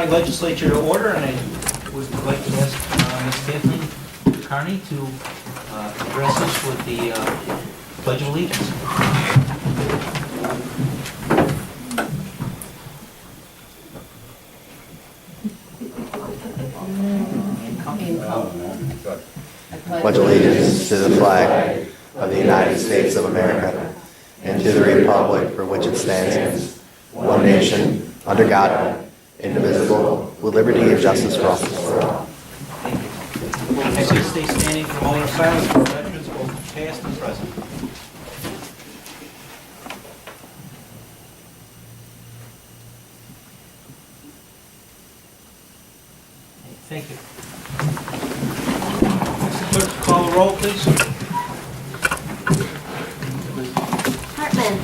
Legislature to order, and I would like to ask Ms. Kathleen Carney to address us with the Pledge of Allegiance. Pledge allegiance to the flag of the United States of America and to the republic for which it stands, one nation, under God, indivisible, with liberty and justice for all. Thank you. We'll ask you to stay standing for a moment of silence for veterans, both past and present. Thank you. Clerk, call the roll, please. Hartman.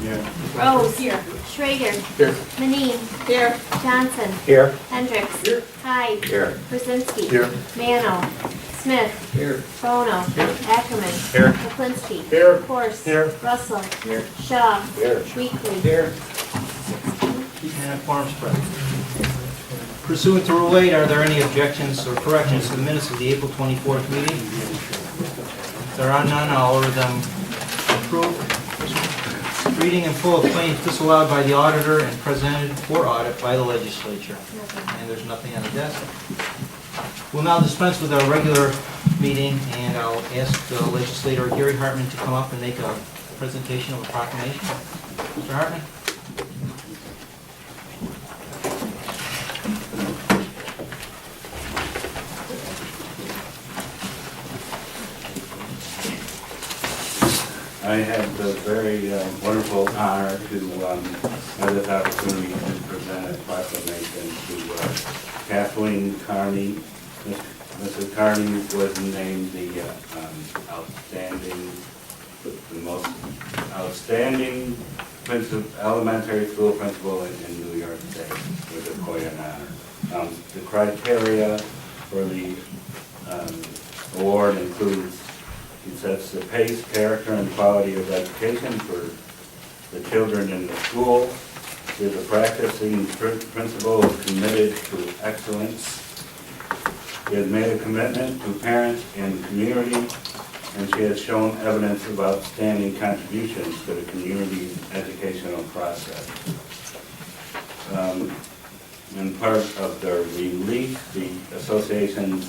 Here. Rose. Here. Schrader. Here. Manine. Here. Johnson. Here. Hendricks. Here. Hyde. Here. Krasinski. Here. Mano. Smith. Here. Bono. Here. Ackerman. Here. Kaplinski. Here. Horst. Here. Russell. Here. Shaw. Here. Weekly. Here. And quorum's present. Pursuant to Rule 8, are there any objections or corrections to the minutes of the April 24th meeting? If there are none, I'll order them approved. Reading in full of claims disallowed by the auditor and presented for audit by the legislature. And there's nothing on the desk. We'll now dispense with our regular meeting, and I'll ask the legislator Gary Hartman to come up and make a presentation of a proclamation. Mr. Hartman? I have the very wonderful honor to have this opportunity to present a proclamation to Kathleen Carney. Mrs. Carney was named the most outstanding elementary school principal in New York State, which is quite an honor. The criteria for the award includes: it sets the pace, character, and quality of education for the children in the school. She is a practicing principal who is committed to excellence. She has made a commitment to parents and community, and she has shown evidence of outstanding contributions to the community's educational process. In part of the release, the association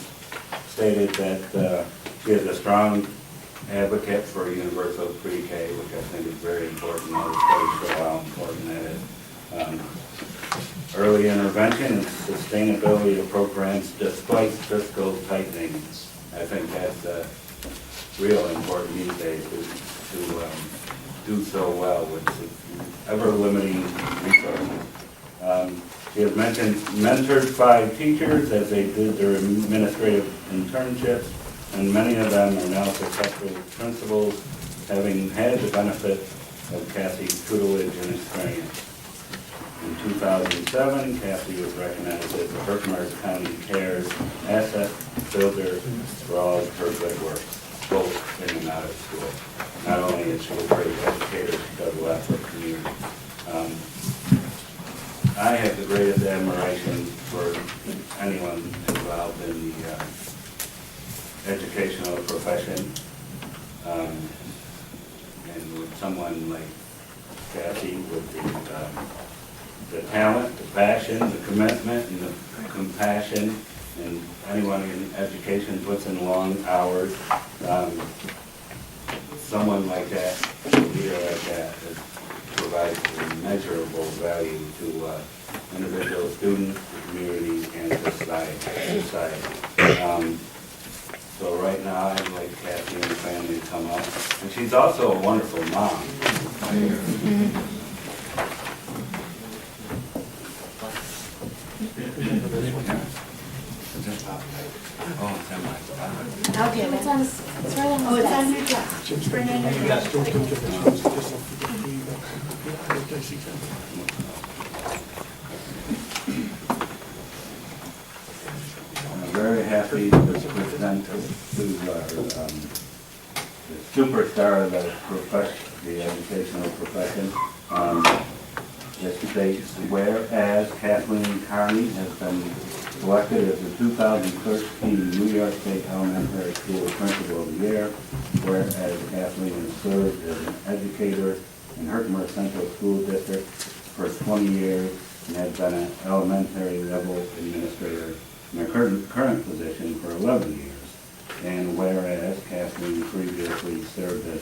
stated that she is a strong advocate for universal pre-K, which I think is very important. All the studies show how important that is. Early intervention and sustainability of programs despite fiscal tightening. I think that's real important these days to do so well with ever-limiting resources. She has mentored 5 teachers as they did their administrative internships, and many of them are now successful principals, having had the benefit of Kathy's tutelage and experience. In 2007, Kathy was recognized as the Herkimer County Cares Asset Builder for all of her good work, both in and out of school. Not only is she a great educator, she does a lot for the community. I have the greatest admiration for anyone involved in the educational profession, and with someone like Kathy with the talent, the passion, the commitment, and the compassion, and anyone in education puts in long hours. Someone like that, a leader like that, provides immeasurable value to individual students, the community, and society. So right now, I'd like Kathy and the family to come up. And she's also a wonderful mom. Oh, it's on my Okay, it's on, it's right on the It's on desk. your desk. It's right on your Yes. I'm very happy to present to our the superstar of the educational profession. It states, whereas Kathleen Carney has been selected as the 2013 New York State Elementary School Principal of the Year, whereas Kathleen has served as an educator in Herkimer Central School District for 20 years and has been an elementary level administrator in her current position for 11 years. And whereas Kathleen previously served as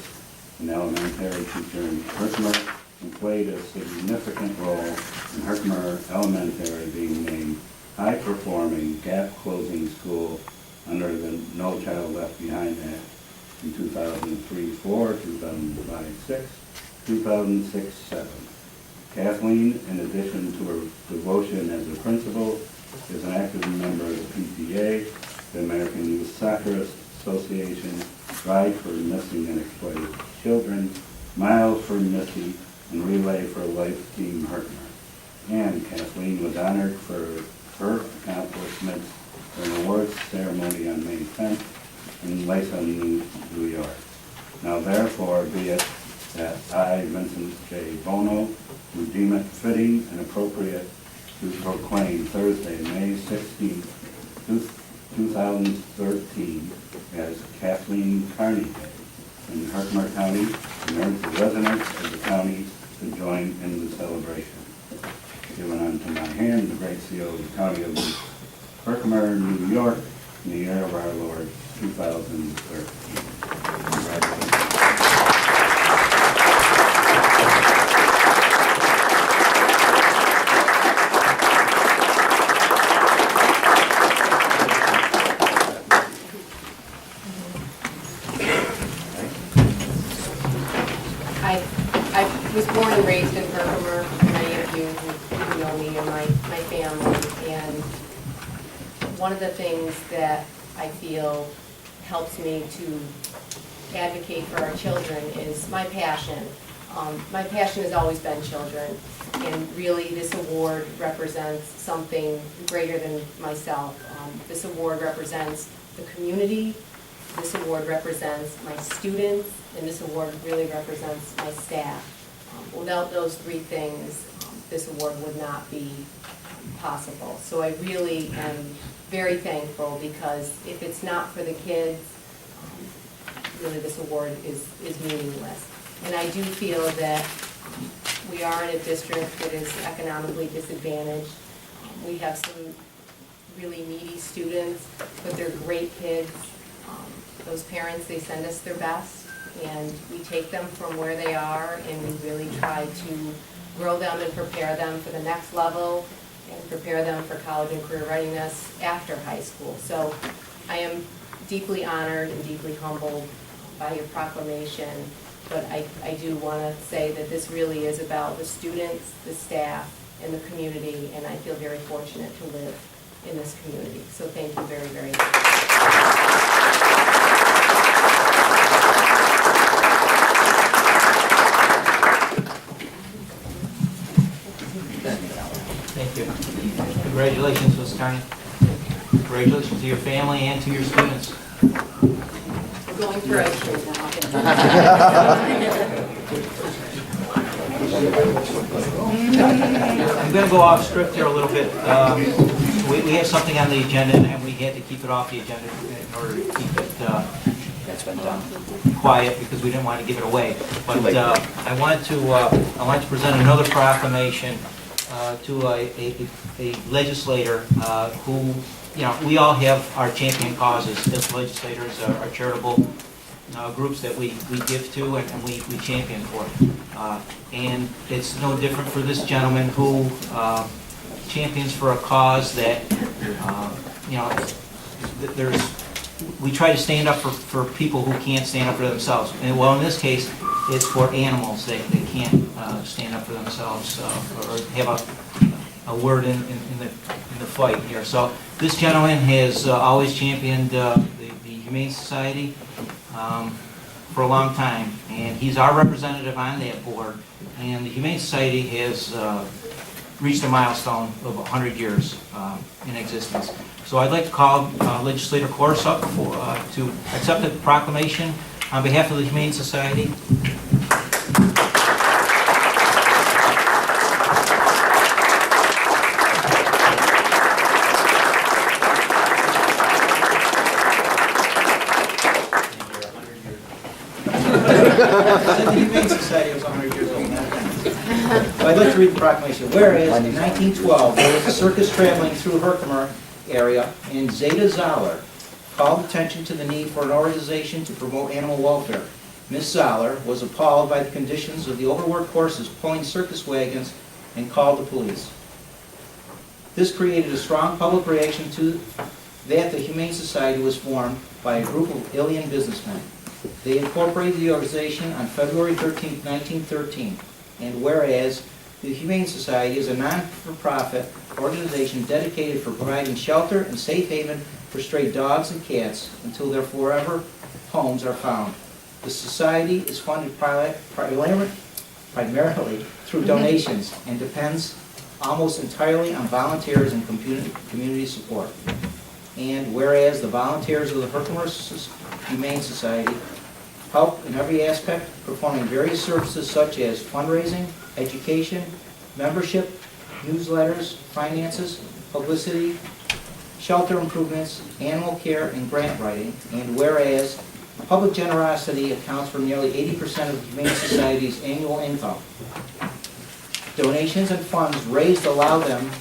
an elementary teacher in Herkimer and played a significant role in Herkimer Elementary being named high-performing, gap-closing school under the No Child Left Behind Act in 2003-04, 2005-06, 2006-07. Kathleen, in addition to her devotion as a principal, is an active member of the PTA, the American Youth Soccer Association, Ride for Missing and Exploited Children, Miles for Missy, and Relay for Life Team Herkimer. And Kathleen was honored for her accomplishments at an awards ceremony on May 10th in Lacey, New York. Now therefore be it that I, Vincent J. Bono, do deem it fitting and appropriate to proclaim Thursday, May 16th, 2013 as Kathleen Carney Day in Herkimer County and urge the residents of the county to join in the celebration. Given unto my hand the great seal of the county of Herkimer, New York, in the year of our Lord, 2013. Congratulations. I was born and raised in Herkimer, many of you who know me and my family, and one of the things that I feel helps me to advocate for our children is my passion. My passion has always been children, and really this award represents something greater than myself. This award represents the community, this award represents my students, and this award really represents my staff. Without those three things, this award would not be possible. So I really am very thankful, because if it's not for the kids, really this award is meaningless. And I do feel that we are in a district that is economically disadvantaged. We have some really needy students, but they're great kids. Those parents, they send us their best, and we take them from where they are, and we really try to grow them and prepare them for the next level and prepare them for college and career readiness after high school. So I am deeply honored and deeply humbled by your proclamation, but I do want to say that this really is about the students, the staff, and the community, and I feel very fortunate to live in this community. So thank you very, very much. Thank you. Congratulations, Ms. Carney. Congratulations to your family and to your students. We're going through it now. I'm going to go off script here a little bit. We have something on the agenda, and we had to keep it off the agenda in order to keep it quiet, because we didn't want to give it away. But I wanted to present another proclamation to a legislator who, you know, we all have our champion causes as legislators, our charitable groups that we give to and we champion for. And it's no different for this gentleman who champions for a cause that, you know, we try to stand up for people who can't stand up for themselves. And well, in this case, it's for animals that can't stand up for themselves or have a word in the fight here. So this gentleman has always championed the Humane Society for a long time, and he's our representative on that board. And the Humane Society has reached a milestone of 100 years in existence. So I'd like to call Legislator Corse up to accept the proclamation on behalf of the Humane Society. The Humane Society was 100 years old now. But I'd like to read the proclamation. Whereas in 1912, there was a circus traveling through Herkimer area, and Zeta Zoller called attention to the need for an organization to promote animal welfare. Miss Zoller was appalled by the conditions of the overworked horses pulling circus wagons and called the police. This created a strong public reaction to that. The Humane Society was formed by a group of alien businessmen. They incorporated the organization on February 13, 1913. And whereas the Humane Society is a non-for-profit organization dedicated for providing shelter and safe haven for stray dogs and cats until their forever homes are found. The society is funded primarily through donations and depends almost entirely on volunteers and community support. And whereas the volunteers of the Herkimer Humane Society help in every aspect, performing various services such as fundraising, education, membership, newsletters, finances, publicity, shelter improvements, animal care, and grant writing. And whereas public generosity accounts for nearly 80% of the Humane Society's annual income. Donations and funds raised allow them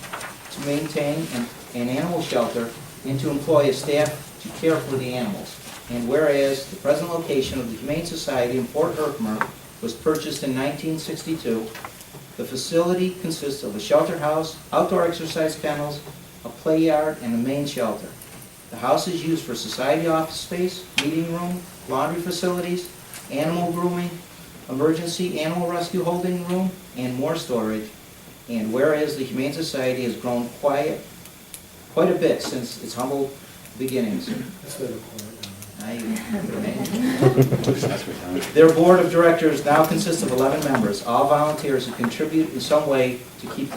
to maintain an animal shelter and to employ a staff to care for the animals. And whereas the present location of the Humane Society in Fort Herkimer was purchased in 1962, the facility consists of a shelter house, outdoor exercise kennels, a play yard, and a main shelter. The house is used for society office space, meeting room, laundry facilities, animal grooming, emergency animal rescue holding room, and more storage. And whereas the Humane Society has grown quite a bit since its humble beginnings. Their board of directors now consists of 11 members, all volunteers who contribute in some way to keep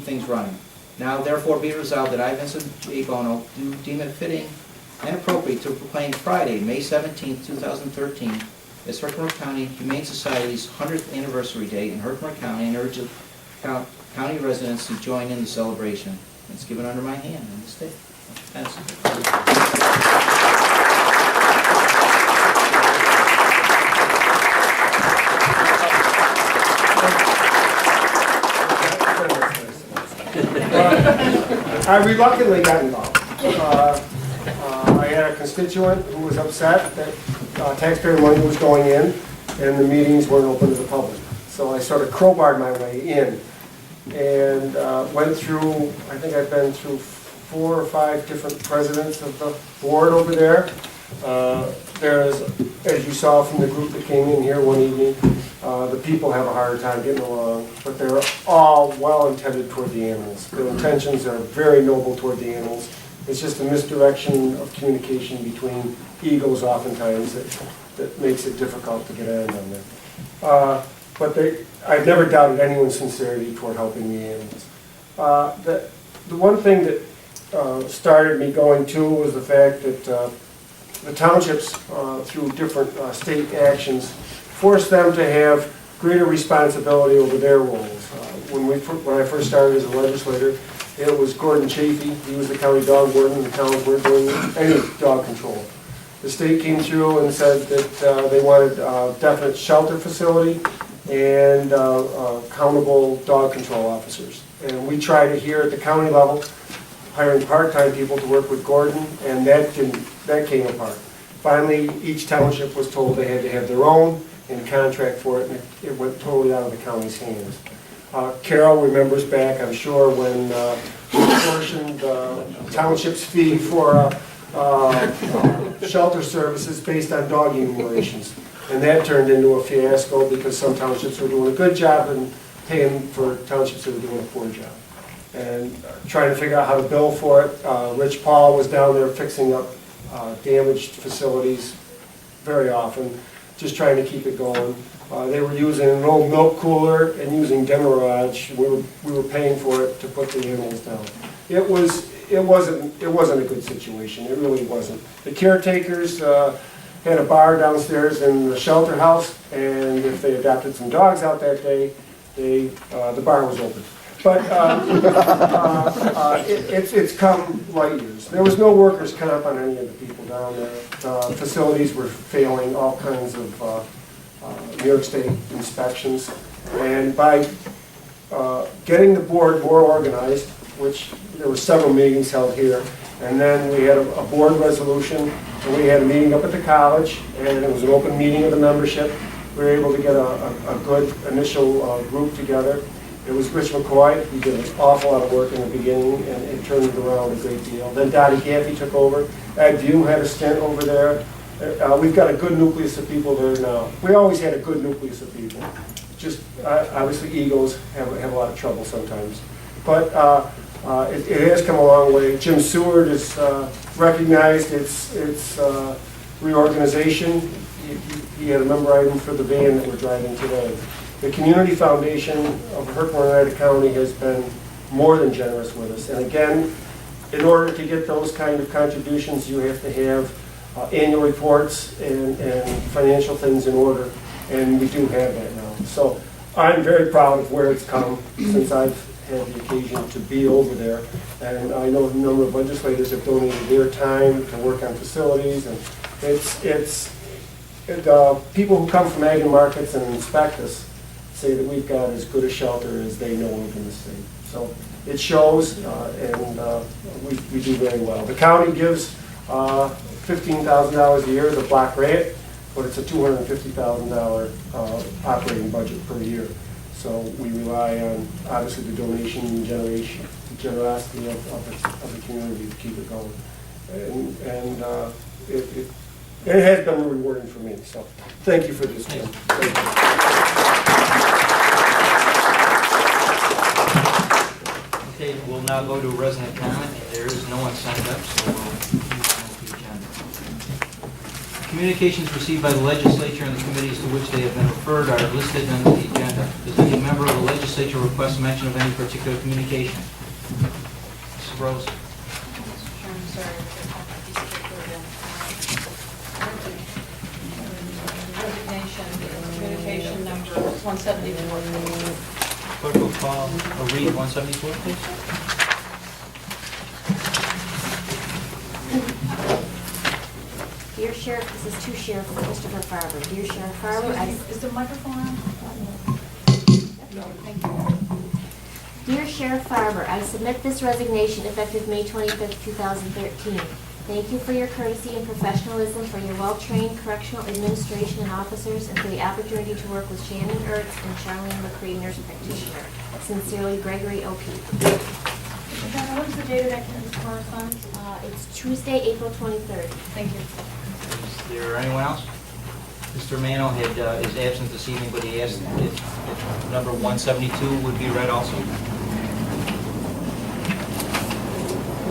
things running. Now therefore be resolved that I, Vincent J. Bono, do deem it fitting and appropriate to proclaim Friday, May 17, 2013, as Herkimer County Humane Society's 100th anniversary day in Herkimer County, and urge county residents to join in the celebration. It's given under my hand in the state. Thanks. I reluctantly got involved. I had a constituent who was upset that taxpayer money was going in and the meetings weren't open to the public. So I sort of crowbarred my way in and went through, I think I've been through 4 or 5 different presidents of the board over there. There's, as you saw from the group that came in here one evening, the people have a harder time getting along, but they're all well-intended toward the animals. Their intentions are very noble toward the animals. It's just a misdirection of communication between egos oftentimes that makes it difficult to get in on them. But I've never doubted anyone's sincerity toward helping the animals. The one thing that started me going to was the fact that the townships, through different state actions, forced them to have greater responsibility over their roles. When I first started as a legislator, it was Gordon Chafee. He was the county dog warden. The towns weren't doing any dog control. The state came through and said that they wanted a definite shelter facility and accountable dog control officers. And we tried it here at the county level, hiring part-time people to work with Gordon, and that came apart. Finally, each township was told they had to have their own and contract for it, and it went totally out of the county's hands. Carol remembers back, I'm sure, when we portioned the township's fee for shelter services based on dog enumerations. And that turned into a fiasco because some townships were doing a good job and paying for townships that were doing a poor job. And trying to figure out how to bill for it. Rich Paul was down there fixing up damaged facilities very often, just trying to keep it going. They were using an old milk cooler and using Demirage. We were paying for it to put the animals down. It wasn't a good situation. It really wasn't. The caretakers had a bar downstairs in the shelter house, and if they adopted some dogs out that day, the bar was open. But it's come light years. There was no workers' comp on any of the people down there. The facilities were failing, all kinds of New York State inspections. And by getting the board more organized, which there were several meetings held here, and then we had a board resolution, and we had a meeting up at the college, and it was an open meeting of the membership. We were able to get a good initial group together. It was Rich McCoy. He did an awful lot of work in the beginning, and it turned it around a great deal. Then Dottie Gaffey took over. Ed View had a stint over there. We've got a good nucleus of people there now. We always had a good nucleus of people. Just, obviously, egos have a lot of trouble sometimes. But it has come a long way. Jim Seward has recognized its reorganization. He had a member item for the van that we're driving today. The Community Foundation of Herkimer County has been more than generous with us. And again, in order to get those kind of contributions, you have to have annual reports and financial things in order. And we do have that now. So I'm very proud of where it's come since I've had the occasion to be over there. And I know a number of legislators have donated their time to work on facilities. And people who come from ag and markets and inspect us say that we've got as good a shelter as they know of in the state. So it shows, and we do very well. The county gives $15,000 a year as a block grant, but it's a $250,000 operating budget per year. So we rely on, obviously, the donation and generosity of the community to keep it going. And it has been rewarding for me. So thank you for this, Jim. Thank you. Okay, we'll now go to resident comment, and there is no one signed up, so we'll move on to the agenda. Communications received by the legislature and the committees to which they have been referred are listed on the agenda. Does any member of the legislature request mention of any particular communication? Mrs. Rose? I'm sorry. Resignation, communication number 174. Clerk will call, or read 174, please. Dear Sheriff, this is to Sheriff Christopher Farber. Dear Sheriff Farber, Is the microphone on? No, thank you. Dear Sheriff Farber, I submit this resignation effective May 25th, 2013. Thank you for your courtesy and professionalism, for your well-trained correctional administration and officers, and for the opportunity to work with Shannon Ertz and Charlene McCree, nurse practitioner. Sincerely, Gregory O'Keefe. What is the date of that correspondence? It's Tuesday, April 23rd. Thank you. Is there anyone else? Mr. Mano is absent this evening, but he asked if number 172 would be read also.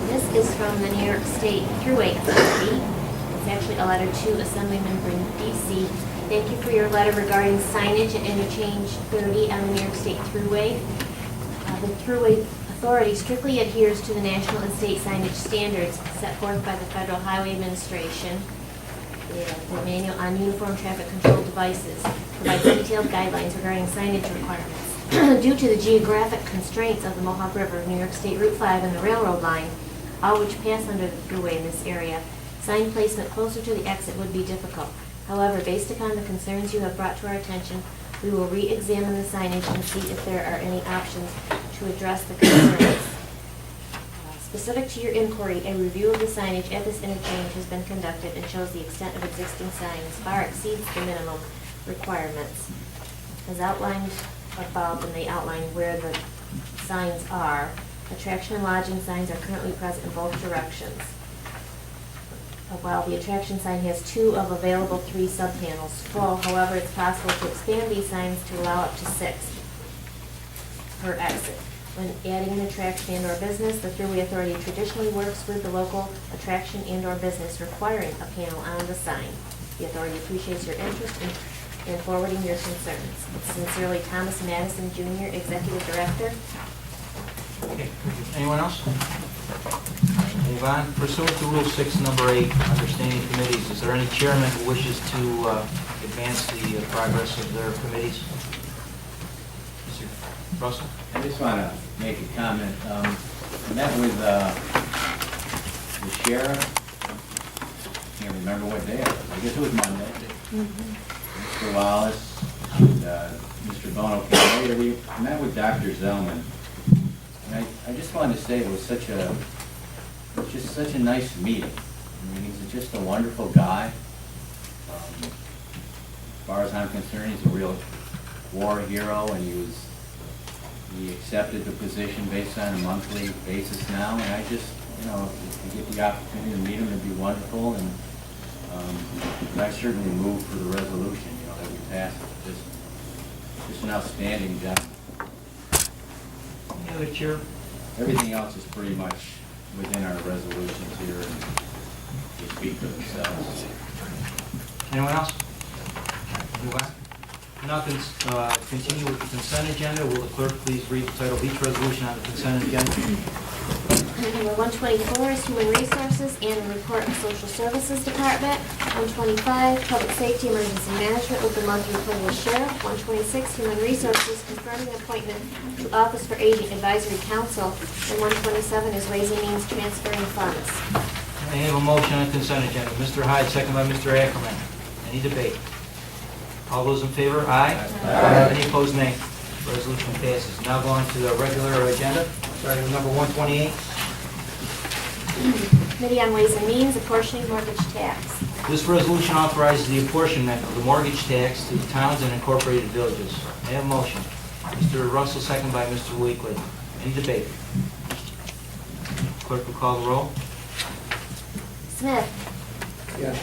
This is from the New York State Thruway Authority. It's actually a letter to Assemblyman DC. Thank you for your letter regarding signage at interchange 30 on the New York State Thruway. The Thruway Authority strictly adheres to the national and state signage standards set forth by the Federal Highway Administration. The manual on uniform traffic control devices provides detailed guidelines regarding signage requirements. Due to the geographic constraints of the Mohawk River, New York State Route 5, and the railroad line, all which pass under the thruway in this area, sign placement closer to the exit would be difficult. However, based upon the concerns you have brought to our attention, we will re-examine the signage and see if there are any options to address the concerns. Specific to your inquiry, a review of the signage at this interchange has been conducted and shows the extent of existing signs far exceeds the minimum requirements. As outlined above, and they outline where the signs are, attraction and lodging signs are currently present in both directions. While the attraction sign has 2 of available 3 subpanels full, however, it's possible to expand these signs to allow up to 6 per exit. When adding an attraction and/or business, the Thruway Authority traditionally works with the local attraction and/or business requiring a panel on the sign. The authority appreciates your interest in forwarding your concerns. Sincerely, Thomas Madison, Jr., Executive Director. Okay. Anyone else? Move on. Pursuant to Rule 6, Number 8, understanding committees, is there any chairman who wishes to advance the progress of their committees? Mr. Russell? I just want to make a comment. I met with the sheriff. Can't remember what day it was. I guess it was Monday. Mr. Wallace and Mr. Bono came later. We met with Dr. Zellman. And I just wanted to say it was just such a nice meeting. I mean, he's just a wonderful guy. As far as I'm concerned, he's a real war hero, and he accepted the position based on a monthly basis now, and I just, if you get the opportunity to meet him, it'd be wonderful, and I certainly move for the resolution, that we passed. Just an outstanding job. Any other chair? Everything else is pretty much within our resolutions here, and they speak for themselves. Anyone else? Move on. Now, continue with the consent agenda. Will the clerk please read the title of each resolution on the consent agenda? Number 124 is Human Resources and a report of Social Services Department. 125, Public Safety Emergency Management with the monthly report of the sheriff. 126, Human Resources confirming appointment to Office for Aging Advisory Council. And 127 is Ways and Means transferring funds. I have a motion on the consent agenda. Mr. Hyde, second by Mr. Ackerman. Any debate? All those in favor? Aye. Any opposed? Nay. Resolution passes. Now go on to the regular agenda. Starting with number 128. Committee on Ways and Means apportioning mortgage tax. This resolution authorizes the apportionment of the mortgage tax to the towns and incorporated villages. I have a motion. Mr. Russell, second by Mr. Weekly. Any debate? Clerk will call the roll. Smith. Yes.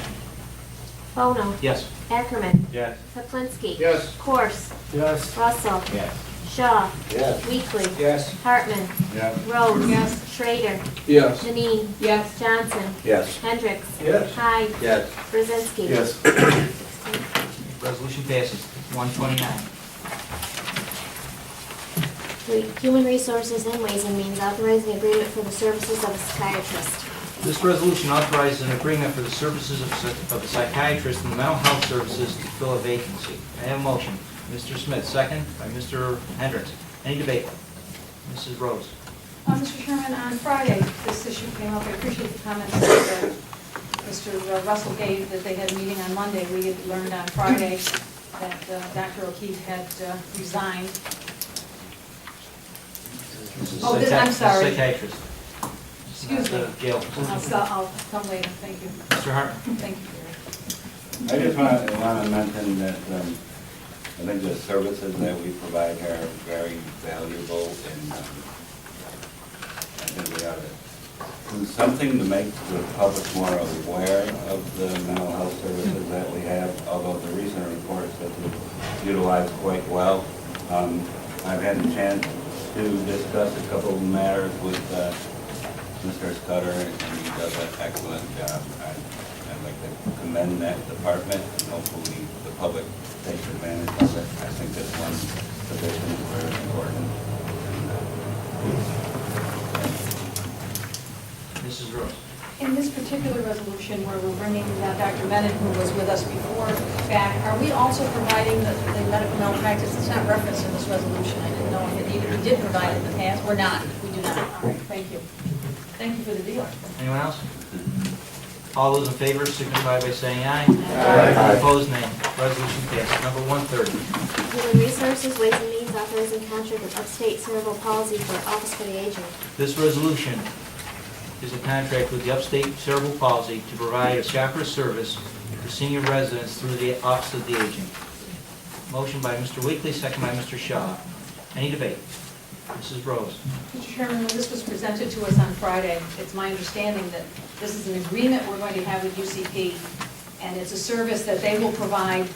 Bono. Yes. Ackerman. Yes. Kaplinski. Yes. Corse. Yes. Russell. Yes. Shaw. Yes. Weekly. Yes. Hartman. Yeah. Rose. Yes. Schrader. Yes. Janine. Yes. Johnson. Yes. Hendricks. Yes. Hyde. Yes. Brzezinski. Yes. Resolution passes. 129. Human Resources and Ways and Means authorizing agreement for the services of a psychiatrist. This resolution authorizes an agreement for the services of a psychiatrist in the mental health services to fill a vacancy. I have a motion. Mr. Smith, second by Mr. Hendricks. Any debate? Mrs. Rose. Mr. Chairman, on Friday, this issue came up. I appreciate the comments that Mr. Russell gave, that they had a meeting on Monday. We had learned on Friday that Dr. O'Keefe had resigned. Oh, I'm sorry. Psychiatrist. Excuse me. Gail. I'll come later. Thank you. Mr. Hartman. Thank you. I just want to mention that I think the services that we provide here are very valuable, and I think we ought to do something to make the public more aware of the mental health services that we have, although the recent reports that we utilize quite well. I've had a chance to discuss a couple of matters with Mr. Scudder, and he does an excellent job. I'd like to commend that department, and hopefully the public takes advantage of it. I think this one position is very important. Mrs. Rose. In this particular resolution where we're bringing Dr. Bennett, who was with us before, back, are we also providing the medical malpractice? It's not referenced in this resolution. I didn't know if it needed. We did provide it in the past. We're not. We do not. All right. Thank you. Thank you for the deal. Anyone else? All those in favor signify by saying aye. Aye. Opposed, nay. Resolution passes. Number 130. Human Resources, Ways and Means authorizing contract with Upstate Cerebral Palsy for Office for the Aging. This resolution is a contract with the Upstate Cerebral Palsy to provide a shopper service for senior residents through the Office of the Aging. Motion by Mr. Weekly, second by Mr. Shaw. Any debate? Mrs. Rose. Mr. Chairman, when this was presented to us on Friday, it's my understanding that this is an agreement we're going to have with UCP, and it's a service that they will provide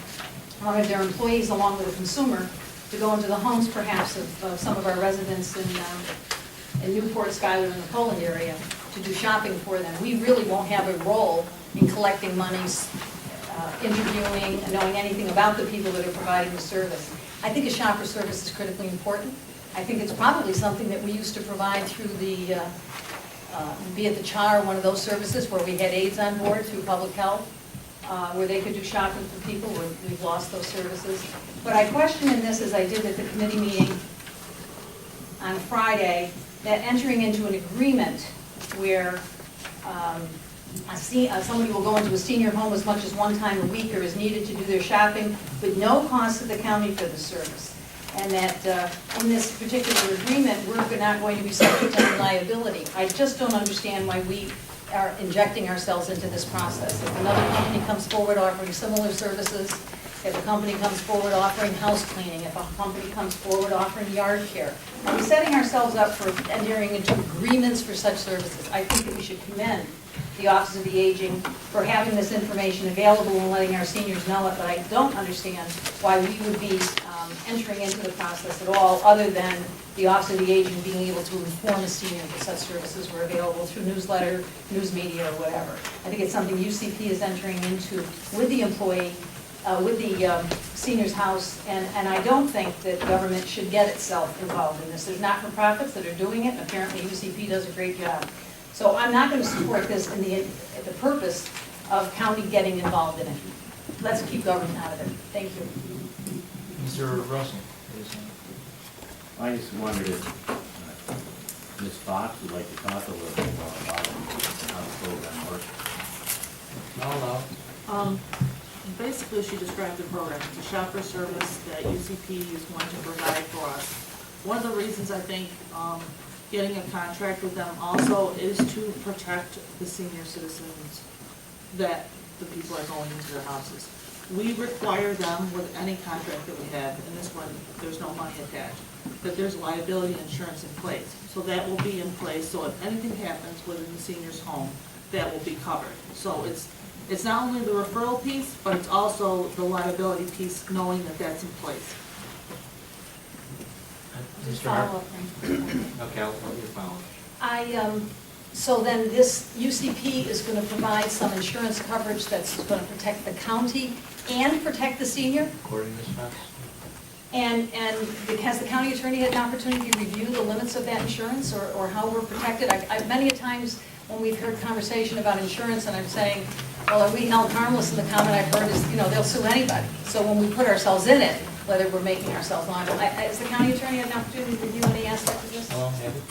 one of their employees along with a consumer to go into the homes perhaps of some of our residents in Newport, Schuyler, and the Poland area to do shopping for them. We really won't have a role in collecting monies, interviewing, and knowing anything about the people that are providing the service. I think a shopper service is critically important. I think it's probably something that we used to provide through the, be it the CHAR, one of those services where we had aides on board through public health, where they could do shopping for people. We've lost those services. But I question in this, as I did at the committee meeting on Friday, that entering into an agreement where somebody will go into a senior home as much as one time a week or is needed to do their shopping, with no cost to the county for the service. And that in this particular agreement, we're not going to be subject to any liability. I just don't understand why we are injecting ourselves into this process. If another company comes forward offering similar services, if a company comes forward offering house cleaning, if a company comes forward offering yard care, are we setting ourselves up for entering into agreements for such services? I think that we should commend the Office of the Aging for having this information available and letting our seniors know it, but I don't understand why we would be entering into the process at all, other than the Office of the Aging being able to inform a senior that such services were available through newsletter, news media, or whatever. I think it's something UCP is entering into with the employee, with the senior's house, and I don't think that government should get itself involved in this. There's not-for-profits that are doing it, and apparently UCP does a great job. So I'm not going to support this in the purpose of county getting involved in it. Let's keep government out of it. Thank you. Mr. Russell, please. I just wondered if Ms. Fox would like to talk a little bit more about how the program works. No. Basically, she described the program. It's a shopper service that UCP is going to provide for us. One of the reasons I think getting a contract with them also is to protect the senior citizens that the people are going into their houses. We require them with any contract that we have, and this one, there's no money attached, that there's liability insurance in place. So that will be in place, so if anything happens within the senior's home, that will be covered. So it's not only the referral piece, but it's also the liability piece, knowing that that's in place. Mr. Hart? Follow-up thing. Okay, I'll let you follow. So then this UCP is going to provide some insurance coverage that's going to protect the county and protect the senior? According to Ms. Fox? And has the county attorney had an opportunity to review the limits of that insurance or how we're protected? Many a times when we've heard conversation about insurance and I'm saying, well, are we held harmless? And the comment I've heard is, they'll sue anybody. So when we put ourselves in it, whether we're making ourselves liable. Has the county attorney had an opportunity to review any aspect of this? Hello, Andy?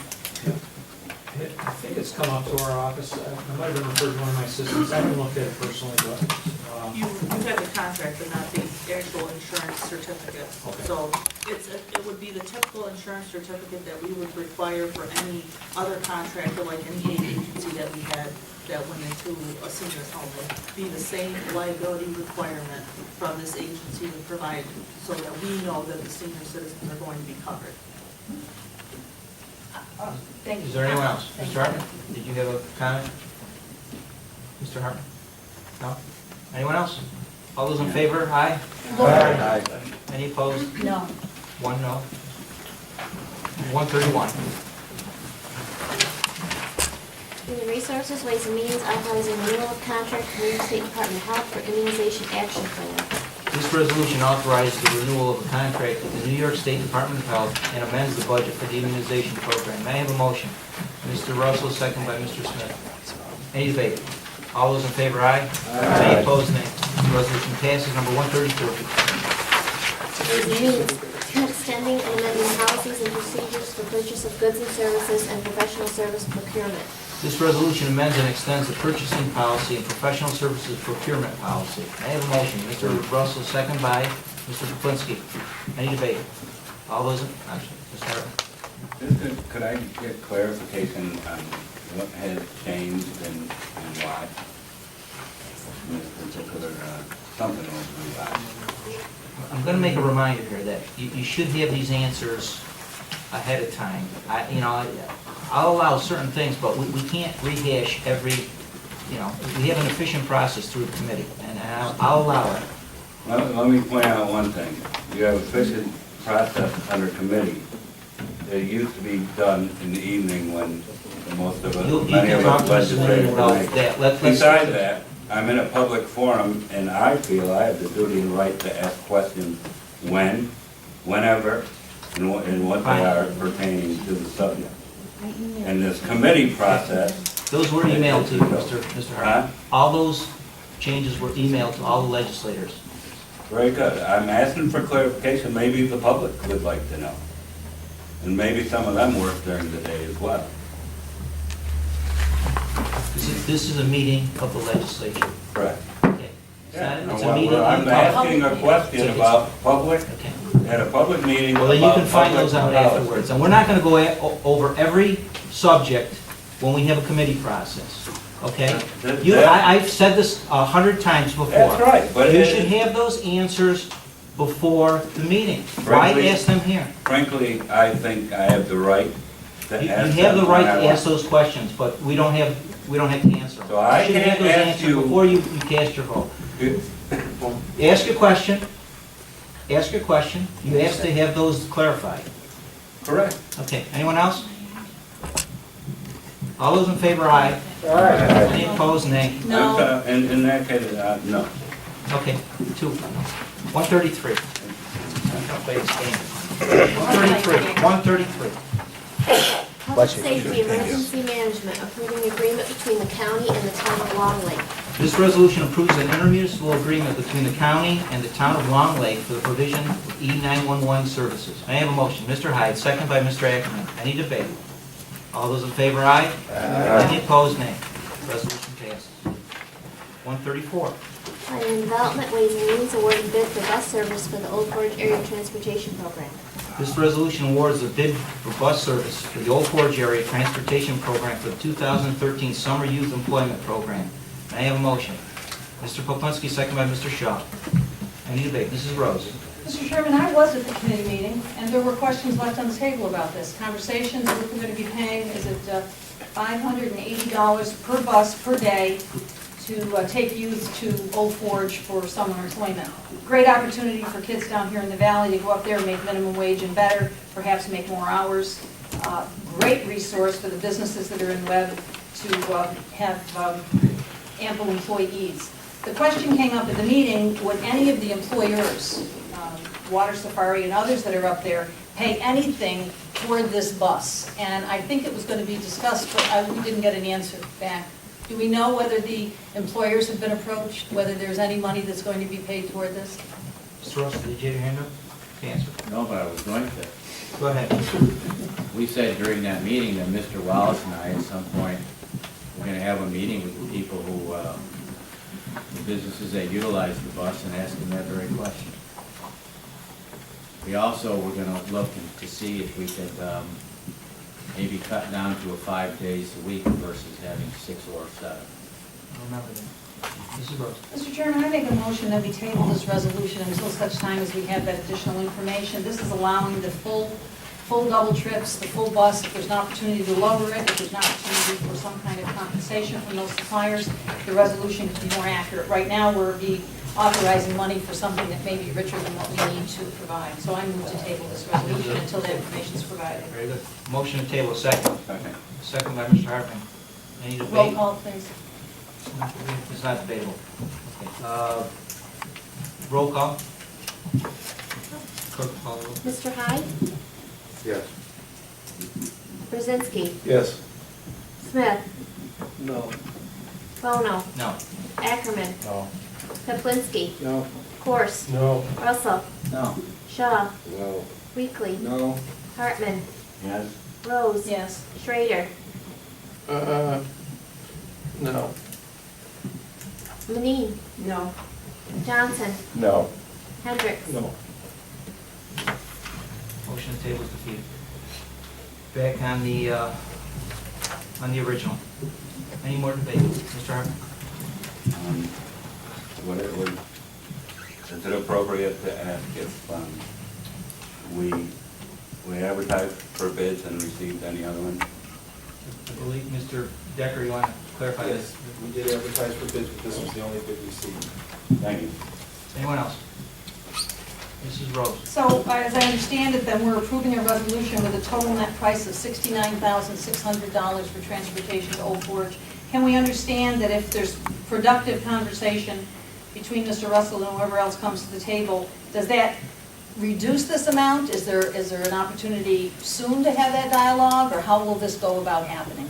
I think it's come up to our office. I might have been referred to one of my assistants. I haven't looked at it personally, but You have the contract, but not the actual insurance certificate. Okay. So it would be the typical insurance certificate that we would require for any other contractor, like any aid agency that we had that went into a senior's home. It'd be the same liability requirement from this agency to provide, so that we know that the senior citizens are going to be covered. Thank you. Is there anyone else? Thank Mr. you. Hartman, did you have a comment? Mr. Hartman? No? Anyone else? All those in favor, aye? Aye. Any opposed? No. One no. 131. Human Resources, Ways and Means authorizing renewal of contract with New York State Department of Health for immunization action plan. This resolution authorizes the renewal of a contract with the New York State Department of Health and amends the budget for the immunization program. May I have a motion? Mr. Russell, second by Mr. Smith. Any debate? All those in favor, aye? Any opposed, nay? Resolution passes. Number 134. Ways and Means, extending and amending policies and procedures for purchase of goods and services and professional service procurement. This resolution amends and extends the purchasing policy and professional services procurement policy. May I have a motion? Mr. Russell, second by Mr. Kaplinski. Any debate? All those in, actually, Mr. Hartman. Could I get clarification on what has changed and why? In this particular, something was revised. I'm going to make a reminder here that you should have these answers ahead of time. I'll allow certain things, but we can't rehash every, we have an efficient process through the committee, and I'll allow it. Let me point out one thing. You have efficient process under committee. It used to be done in the evening when most of You us, many can of talk us to us a minute legislators about were that. late. Besides that, I'm in a public forum, and I feel I have the duty and right to ask questions whenever, and what they are pertaining to the subject. And this committee process. Those were emailed to you, Mr. Hart. Huh? All those changes were emailed to all the legislators. Very good. I'm asking for clarification. Maybe the public would like to know. And maybe some of them work during the day as well. This is a meeting of the legislature. Correct. Okay. It's not- Yeah, it's a well, meeting in I'm public. asking a question about public, Okay. at a public meeting Well, then you about can find public those out policy. afterwards. And we're not going to go over every subject when we have a committee process, okay? I've said this 100 times before. That's right, but You it- should have those answers before the meeting. Why Frankly- ask them here? Frankly, I think I have the right to You ask have the them right when I to want. ask those questions, but we don't have to answer them. So I You should have can't those ask answers you- before you cast your vote. Ask your question. Ask your question. You ask to have those clarified. Correct. Okay, anyone else? All those in favor, aye. All right. Any opposed, nay. No. In that case, no. Okay, 133. 133. Public safety emergency management, approving agreement between the county and the town of Long Lake. This resolution approves an intermunicipal agreement between the county and the town of Long Lake for the provision of E911 services. May I have a motion? Mr. Hyde, second by Mr. Ackerman. Any debate? All those in favor, aye. Any opposed, nay. Resolution passes. 134. Planning and Development, Ways and Means awarding bid for bus service for the Old Forge Area Transportation Program. This resolution awards a bid for bus service for the Old Forge Area Transportation Program for the 2013 Summer Youth Employment Program. May I have a motion? Mr. Poplinski, second by Mr. Shaw. Any debate? Mrs. Rose. Mr. Chairman, I was at the committee meeting, and there were questions left on the table about this. Conversations, what we're going to be paying, is it $580 per bus per day to take youth to Old Forge for summer employment. Great opportunity for kids down here in the valley to go up there and make minimum wage and better, perhaps make more hours. Great resource for the businesses that are in Webb to have ample employees. The question came up at the meeting, would any of the employers, Water Safari and others that are up there, pay anything toward this bus? And I think it was going to be discussed, but we didn't get an answer back. Do we know whether the employers have been approached, whether there's any money that's going to be paid toward this? Mr. Russell, did you have your hand up? Answer. No, but I was going to. Go ahead. We said during that meeting that Mr. Wallace and I, at some point, we're going to have a meeting with the people who, the businesses that utilize the bus and ask them that very question. We also were going to look to see if we could maybe cut down to 5 days a week versus having 6 or 7. I remember that. Mrs. Rose. Mr. Chairman, I make a motion that we table this resolution until such time as we have that additional information. This is allowing the full double trips, the full bus. If there's an opportunity to lower it, if there's an opportunity for some kind of compensation from those suppliers, the resolution can be more accurate. Right now, we're authorizing money for something that may be richer than what we need to provide. So I move to table this resolution until that information is provided. Very good. Motion to table, second. Second. Second by Mr. Hartman. Any debate? Roll call, please. It's not debatable. Okay. Roll call. Clerk, call the roll. Mr. Hyde? Yes. Brzezinski? Yes. Smith? No. Bono? No. Ackerman? No. Kaplinski? No. Corse? No. Russell? No. Shaw? No. Weekly? No. Hartman? Yes. Rose? Yes. Schrader? No. Manine? No. Johnson? No. Hendricks? No. Motion to table is defeated. Back on the original. Any more debate? Mr. Hartman? Is it appropriate to ask if we advertised for bids and received any other ones? I believe, Mr. Decker, you want to clarify this? We did advertise for bids, but this was the only bid received. Thank you. Anyone else? Mrs. Rose. So, as I understand it, then we're approving a resolution with a total net price of $69,600 for transportation to Old Forge. Can we understand that if there's productive conversation between Mr. Russell and whoever else comes to the table, does that reduce this amount? Is there an opportunity soon to have that dialogue, or how will this go about happening?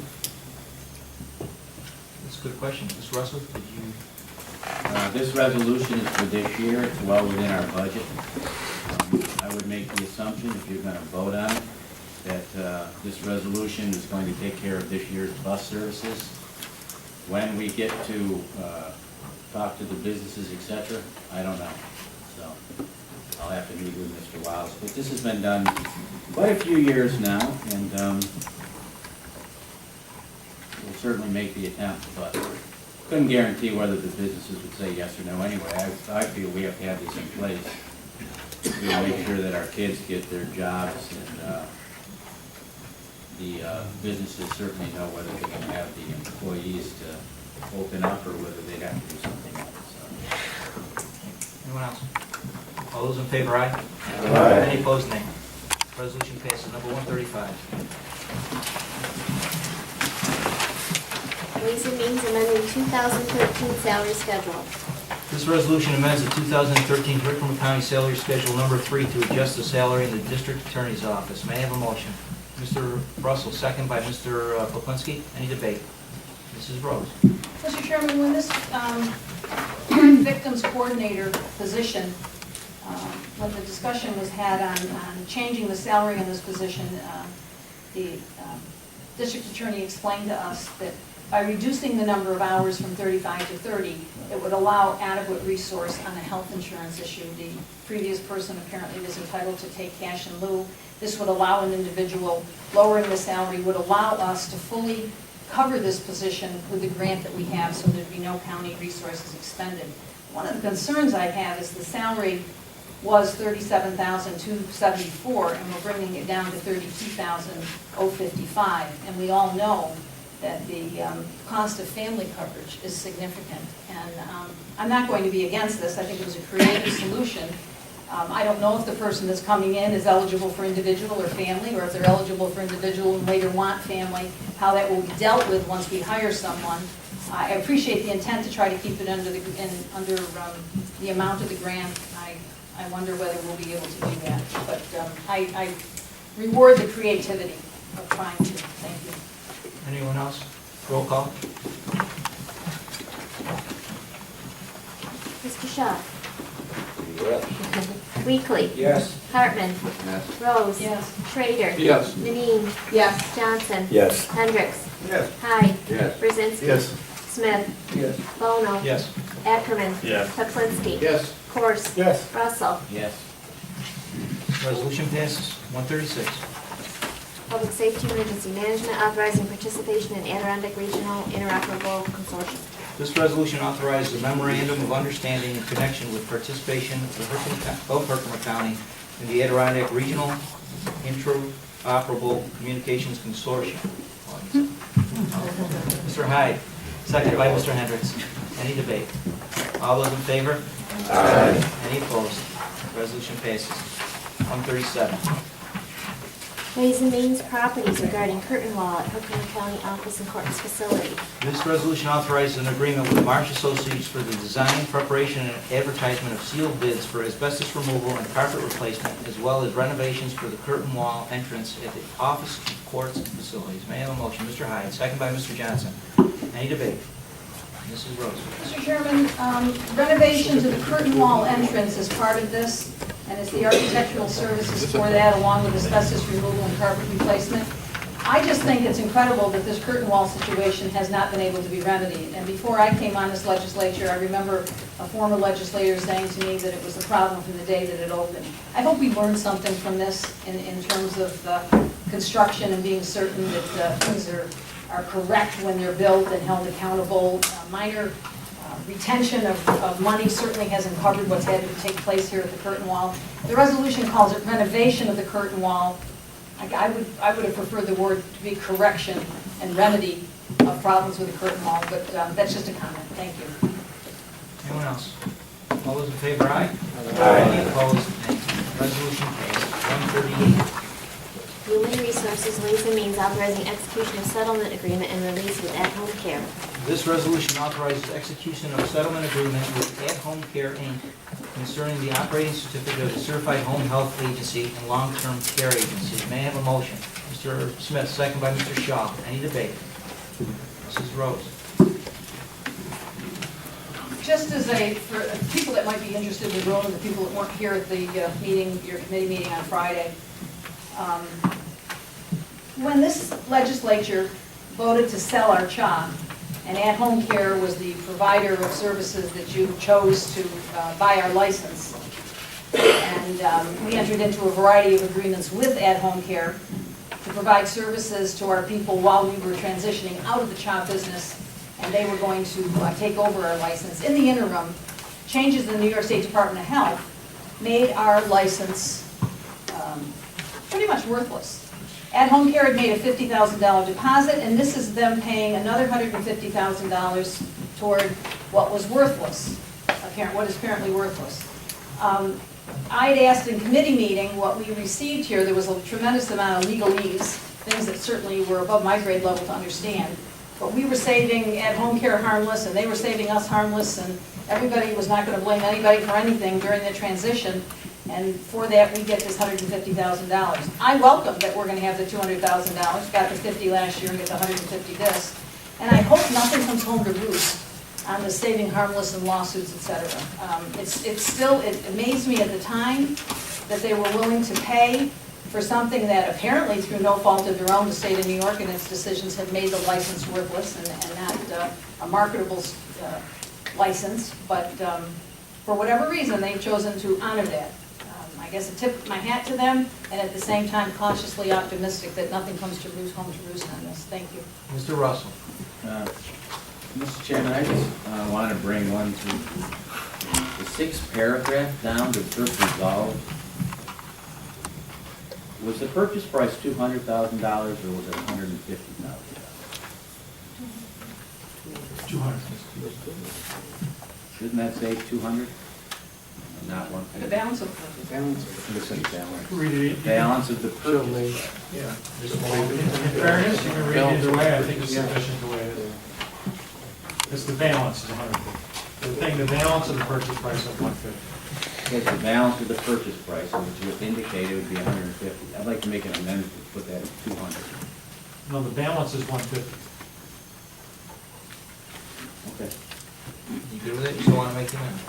That's a good question. Mr. Russell, did you? This resolution is for this year. It's well within our budget. I would make the assumption, if you're going to vote on it, that this resolution is going to take care of this year's bus services. When we get to talk to the businesses, et cetera, I don't know. So I'll have to meet with Mr. Wiles. But this has been done quite a few years now, and we'll certainly make the attempt, but couldn't guarantee whether the businesses would say yes or no anyway. I feel we have to have this in place. We make sure that our kids get their jobs, and the businesses certainly know whether they can have the employees to open up or whether they'd have to do something else. Anyone else? All those in favor, aye? Aye. Any opposed, nay? Resolution passes. Number 135. Ways and Means amending 2013 salary schedule. This resolution amends the 2013 Herkimer County Salary Schedule Number 3 to adjust the salary in the District Attorney's Office. May I have a motion? Mr. Russell, second by Mr. Poplinski. Any debate? Mrs. Rose. Mr. Chairman, when this crime victims coordinator position, when the discussion was had on changing the salary in this position, the district attorney explained to us that by reducing the number of hours from 35 to 30, it would allow adequate resource on a health insurance issue. The previous person apparently was entitled to take cash in lieu. This would allow an individual, lowering the salary would allow us to fully cover this position with the grant that we have, so there'd be no county resources expended. One of the concerns I have is the salary was $37,274, and we're bringing it down to $32,055. And we all know that the cost of family coverage is significant. And I'm not going to be against this. I think it was a creative solution. I don't know if the person that's coming in is eligible for individual or family, or if they're eligible for individual and later want family, how that will be dealt with once we hire someone. I appreciate the intent to try to keep it under the amount of the grant. I wonder whether we'll be able to do that. But I reward the creativity of trying to. Thank you. Anyone else? Roll call. Mr. Shaw. Yes. Weekly. Yes. Hartman. Yes. Rose. Yes. Schrader. Yes. Manine. Yes. Johnson. Yes. Hendricks. Yes. Hyde. Yes. Brzezinski. Yes. Smith. Yes. Bono. Yes. Ackerman. Yes. Poplinski. Yes. Corse. Yes. Russell. Yes. Resolution passes. 136. Public Safety Emergency Management authorizing participation in Adirondack Regional Interoperable Consortium. This resolution authorizes a memorandum of understanding in connection with participation of Herkimer County in the Adirondack Regional Interoperable Communications Consortium. Mr. Hyde, seconded by Mr. Hendricks. Any debate? All those in favor? Aye. Any opposed? Resolution passes. 137. Ways and Means Properties regarding curtain wall at Herkimer County Office and Courthouse Facility. This resolution authorizes an agreement with Marsh Associates for the design, preparation, and advertisement of sealed bids for asbestos removal and carpet replacement, as well as renovations for the curtain wall entrance at the office, courts, and facilities. May I have a motion? Mr. Hyde, second by Mr. Johnson. Any debate? Mrs. Rose. Mr. Chairman, renovation to the curtain wall entrance is part of this, and it's the architectural services for that, along with asbestos removal and carpet replacement. I just think it's incredible that this curtain wall situation has not been able to be remedied. And before I came on this legislature, I remember a former legislator saying to me that it was a problem from the day that it opened. I hope we learned something from this in terms of construction and being certain that things are correct when they're built and held accountable. Minor retention of money certainly hasn't covered what's had to take place here at the curtain wall. The resolution calls it renovation of the curtain wall. I would have preferred the word to be correction and remedy of problems with the curtain wall, but that's just a comment. Thank you. Anyone else? All those in favor, aye? Aye. Any opposed? Nay. Resolution passes. 138. Human Resources Ways and Means authorizing execution of settlement agreement and release with At Home Care. This resolution authorizes execution of a settlement agreement with At Home Care, Inc. concerning the operating certificate of the Certified Home Health Agency and Long-Term Care Agency. May I have a motion? Mr. Smith, second by Mr. Shaw. Any debate? Mrs. Rose. Just as for people that might be interested in the room, the people that weren't here at the meeting, your committee meeting on Friday, when this legislature voted to sell our CHOP And At Home Care was the provider of services that you chose to buy our license. And we entered into a variety of agreements with At Home Care to provide services to our people while we were transitioning out of the CHOP business, and they were going to take over our license. In the interim, changes in the New York State Department of Health made our license pretty much worthless. At Home Care had made a $50,000 deposit, and this is them paying another $150,000 toward what was worthless, what is apparently worthless. I had asked in committee meeting what we received here. There was a tremendous amount of legalese, things that certainly were above my grade level to understand. But we were saving At Home Care harmless, and they were saving us harmless, and everybody was not going to blame anybody for anything during the transition. And for that, we get this $150,000. I welcome that we're going to have the $200,000, got the 50 last year and get the 150 this. And I hope nothing comes home to roost on the saving harmless and lawsuits, et cetera. It amazed me at the time that they were willing to pay for something that apparently through no fault of their own, the state of New York and its decisions have made the license worthless and not a marketable license. But for whatever reason, they've chosen to honor that. I guess I tip my hat to them, and at the same time cautiously optimistic that nothing comes to roost, home to roost on this. Thank you. Mr. Russell. Mr. Chairman, I just want to bring one to the 6th paragraph down to first resolve. Was the purchase price $200,000 or was it $150,000? 200. Shouldn't that say 200? Not 150? The balance of Read it. Balance of the purchase. Yeah. In fairness, you can read it either way. I think it's sufficient the way it is. It's the balance is 150. The balance of the purchase price of 150. Yes, the balance of the purchase price, which would indicate it would be 150. I'd like to make an amendment to put that at 200. No, the balance is 150. Okay. You good with it? You still want to make the amendment?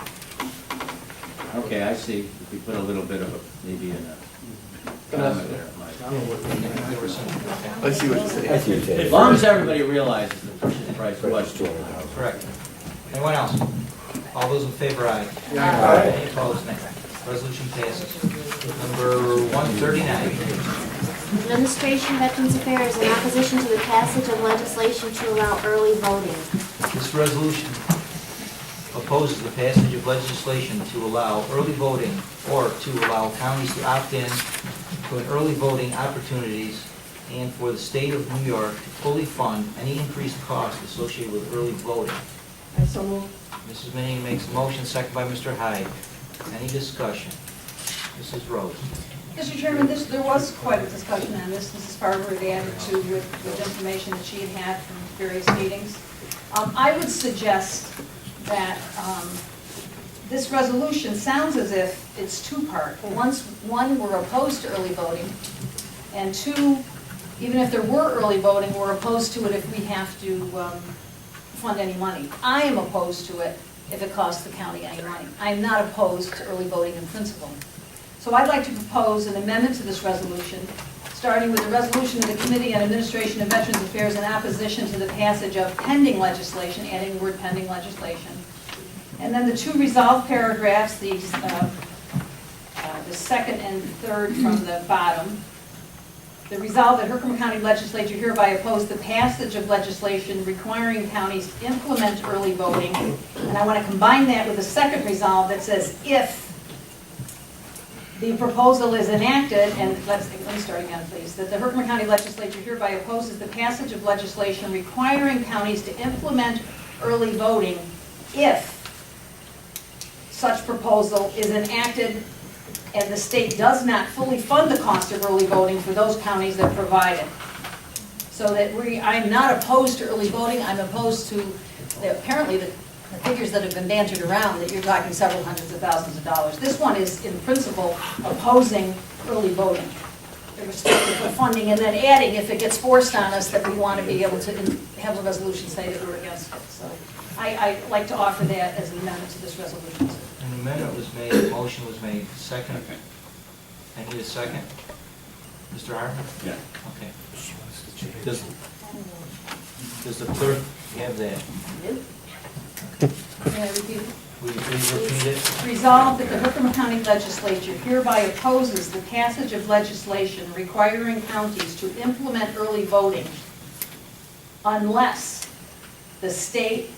Okay, I see. If we put a little bit of a, maybe in a comment there, it might. Let's see what you say. As long as everybody realizes the purchase price was 200. Correct. Anyone else? All those in favor, aye. Aye. Any opposed, nay. Resolution passes. Number 139. Administration, Veterans Affairs, in opposition to the passage of legislation to allow early voting. This resolution opposes the passage of legislation to allow early voting or to allow counties to opt in to an early voting opportunities and for the state of New York to fully fund any increased cost associated with early voting. I so move. Mrs. Manning makes a motion, second by Mr. Hyde. Any discussion? Mrs. Rose. Mr. Chairman, there was quite a discussion on this. Mrs. Farber had added to with information that she had from various meetings. I would suggest that this resolution sounds as if it's two-part. One, we're opposed to early voting, and two, even if there were early voting, we're opposed to it if we have to fund any money. I am opposed to it if it costs the county any money. I am not opposed to early voting in principle. So I'd like to propose an amendment to this resolution, starting with the resolution of the Committee on Administration and Veterans Affairs in opposition to the passage of pending legislation, adding the word pending legislation. And then the two resolved paragraphs, the second and third from the bottom. The resolve that Herkimer County Legislature hereby oppose the passage of legislation requiring counties to implement early voting. And I want to combine that with a second resolve that says if the proposal is enacted, and let me start again, please, that the Herkimer County Legislature hereby opposes the passage of legislation requiring counties to implement early voting if such proposal is enacted and the state does not fully fund the cost of early voting for those counties that provide it. So that I'm not opposed to early voting, I'm opposed to, apparently the figures that have been bantered around, that you're talking several hundreds of thousands of dollars. This one is, in principle, opposing early voting, irrespective of funding, and then adding, if it gets forced on us, that we want to be able to have a resolution say that we're against it. So I'd like to offer that as an amendment to this resolution. An amendment was made, a motion was made, second. I need a second. Mr. Hartman? Yeah. Okay. Does the clerk have that? May I repeat it? Will you please repeat it? Resolved that the Herkimer County Legislature hereby opposes the passage of legislation requiring counties to implement early voting unless the state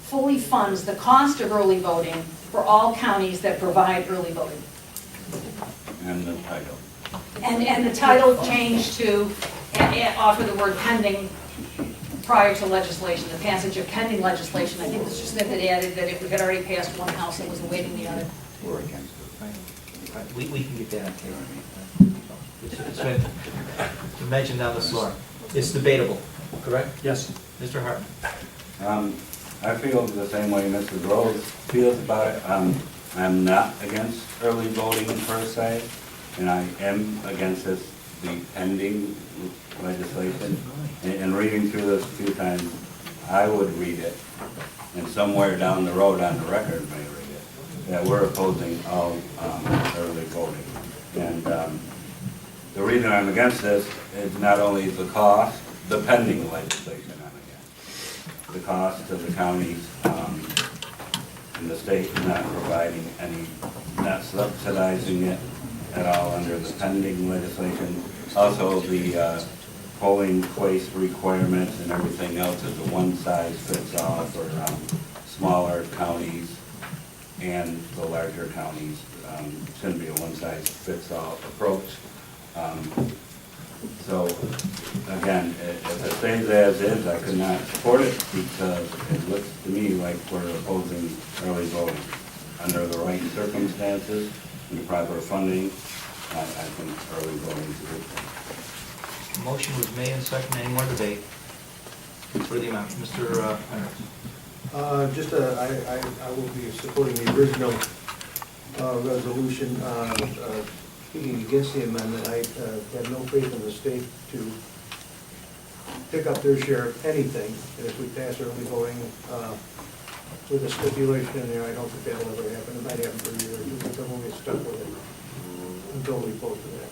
fully funds the cost of early voting for all counties that provide early voting. And the title. And the title changed to offer the word pending prior to legislation, the passage of pending legislation. I think Mr. Smith had added that it had already passed one house and was awaiting the other. Or against We can get that on tape. It's been mentioned on the floor. It's debatable, correct? Yes. Mr. Hartman? I feel the same way Mrs. Rose feels about it. I'm not against early voting per se, and I am against the pending legislation. And reading through this a few times, I would read it, and somewhere down the road on the record may read it, that we're opposing all early voting. And the reason I'm against this is not only the cost, the pending legislation I'm against. The cost to the counties and the state not providing any, not subsidizing it at all under the pending legislation. Also, the polling place requirements and everything else is a one-size-fits-all for smaller counties and the larger counties. Shouldn't be a one-size-fits-all approach. So, again, if it stays as is, I could not support it because it looks to me like we're opposing early voting. Under the right circumstances and the proper funding, I think early voting is a good thing. Motion was made and seconded. Any more debate? For the amount, Mr. Henricks. I will be supporting the original resolution. Speaking against the amendment, I have no faith in the state to pick up their share of anything. And if we pass early voting with a stipulation in there, I don't think that'll ever happen. It might happen for a year or two, but then we'll get stuck with it. I'm totally opposed to that.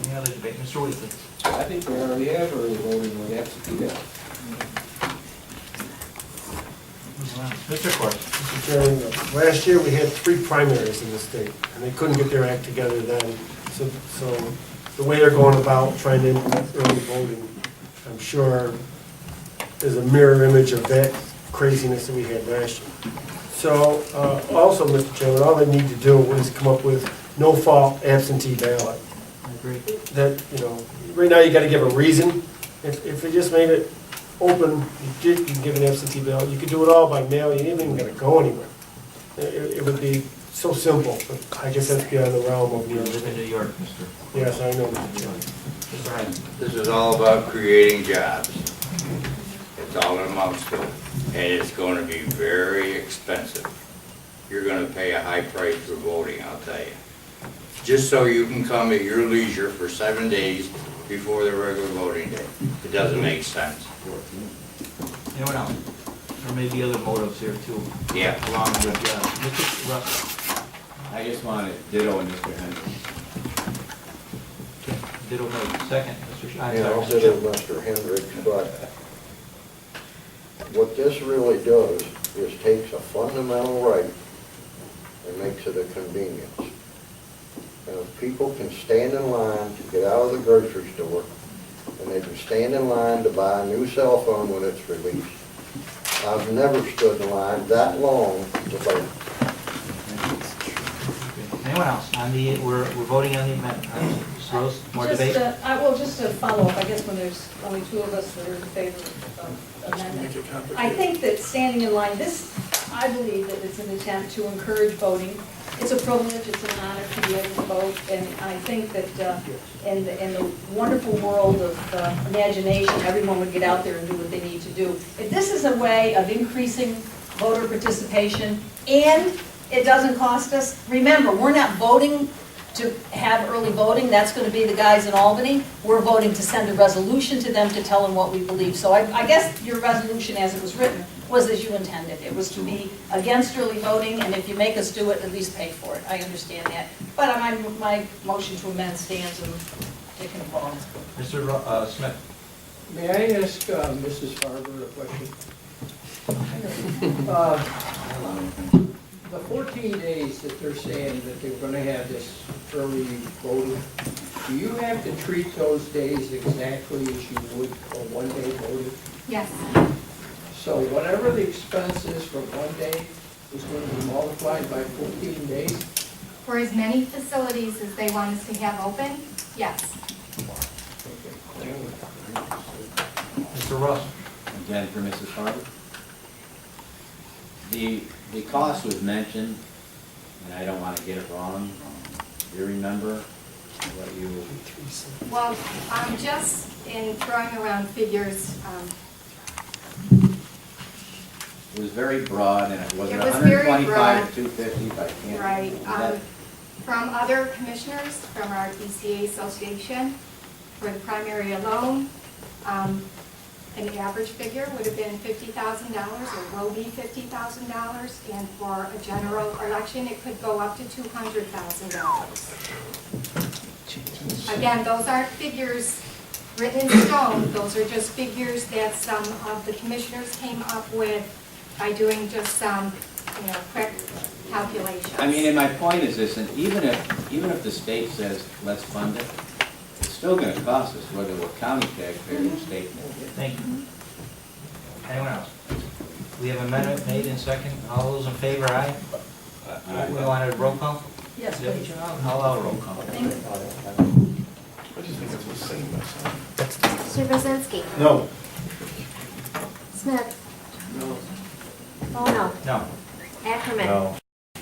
Any other debate? Mr. Wheatley? I think we already have early voting with absentee ballots. Mr. Corr? Mr. Chairman, last year we had 3 primaries in the state, and they couldn't get their act together then. So the way they're going about trying to implement early voting, I'm sure is a mirror image of that craziness that we had last year. So also, Mr. Chairman, all they need to do is come up with no-fault absentee ballot. I agree. That, right now you got to give a reason. If they just made it open, you can give an absentee ballot. You could do it all by mail. You ain't even got to go anywhere. It would be so simple, but I guess that's beyond the realm of You live in New York, Mr. Yes, I know, Mr. Chairman. Mr. Hyman? This is all about creating jobs. It's all it amounts to. And it's going to be very expensive. You're going to pay a high price for voting, I'll tell you. Just so you can come at your leisure for 7 days before the regular voting day. It doesn't make sense. Anyone else? There may be other motives here too. Yeah. Along with, Mr. Russell? I just want to ditto on Mr. Henry. Ditto made. Second, Mr. Shaw. Yeah, I'll sit in Mr. Hendricks, but what this really does is takes a fundamental right and makes it a convenience. And if people can stand in line to get out of the grocery store, and they can stand in line to buy a new cell phone when it's released, I've never stood in line that long to vote. Anyone else? We're voting on the amendment. Ms. Rose, more debate? Just to follow up, I guess when there's only 2 of us that are in favor of amendment. I think that standing in line, I believe that it's an attempt to encourage voting. It's a privilege, it's an honor to be able to vote, and I think that in the wonderful world of imagination, everyone would get out there and do what they need to do. If this is a way of increasing voter participation and it doesn't cost us, remember, we're not voting to have early voting, that's going to be the guys in Albany. We're voting to send a resolution to them to tell them what we believe. So I guess your resolution as it was written was as you intended. It was to be against early voting, and if you make us do it, at least pay for it. I understand that. But my motion to amend stands and it can fall. Mr. Smith? May I ask Mrs. Farber a question? The 14 days that they're saying that they're gonna have this early voting, do you have to treat those days exactly as you would a one-day voting? Yes, So whatever the expense is for one day is going to be multiplied by 14 days? for as many facilities as they want us to have open, yes. Mr. Russell? Again, for Mrs. Harder. The cost was mentioned, and I don't want to get it wrong. Do you remember what you, Well, just in throwing around figures, it was very broad, and it was It was very 125 broad. to 250, but I can't. right, is that- from other commissioners, from our DCA association, for the primary alone, an average figure would have been $50,000 or will be $50,000, and for a general election, it could go up to $200,000. Again, those aren't figures written in stone, those are just figures that some of the commissioners came up with by doing just some, quick calculations. I mean, and my point is this, and even if the state says, let's fund it, it's still gonna cost us, whether we're county taxpayers or state. Thank you. Anyone else? We have a amendment made in second. All those in favor, aye? We want a roll call? Yes, please. I'll allow a roll call. Mr. Brzezinski. No. Smith. Bono. No. Ackerman. No.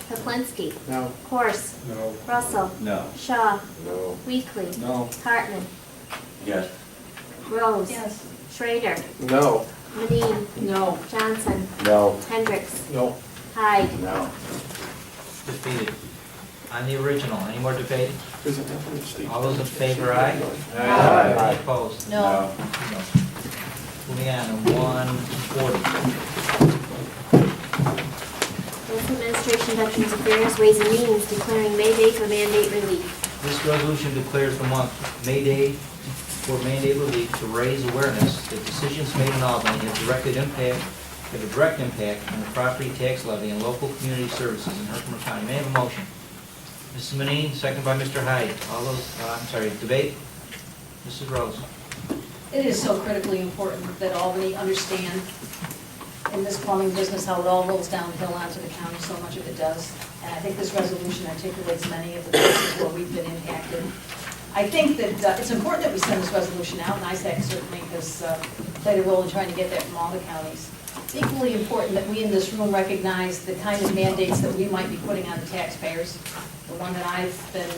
Kaplinski. Now, Corse. No. Russell. No. Shaw. No. Weekly. No. Hartman. Yes. Rose. Yes. Schrader. No. Medine. No. Johnson. No. Hendricks. No. Hyde. No. Defeated. On the original, any more debate? All those in favor, aye? Aye. Any opposed? No. Moving on to 140. Both Administration, Veterans Affairs, Ways and Means declaring May Day for mandate relief. This resolution declares the month May Day for mandate relief to raise awareness that decisions made in Albany have a direct impact on the property tax levy and local community services in Herkimer County. May I have a motion? Mrs. Manine, second by Mr. Hyde. All those, debate? Mrs. Rose? It is so critically important that Albany understand in this plumbing business how it all rolls downhill onto the county, so much of it does. And I think this resolution articulates many of the places where we've been impacted. I think that it's important that we send this resolution out, and ISAC certainly has played a role in trying to get that from all the counties. It's equally important that we in this room recognize the kind of mandates that we might be putting on the taxpayers. The one that I've been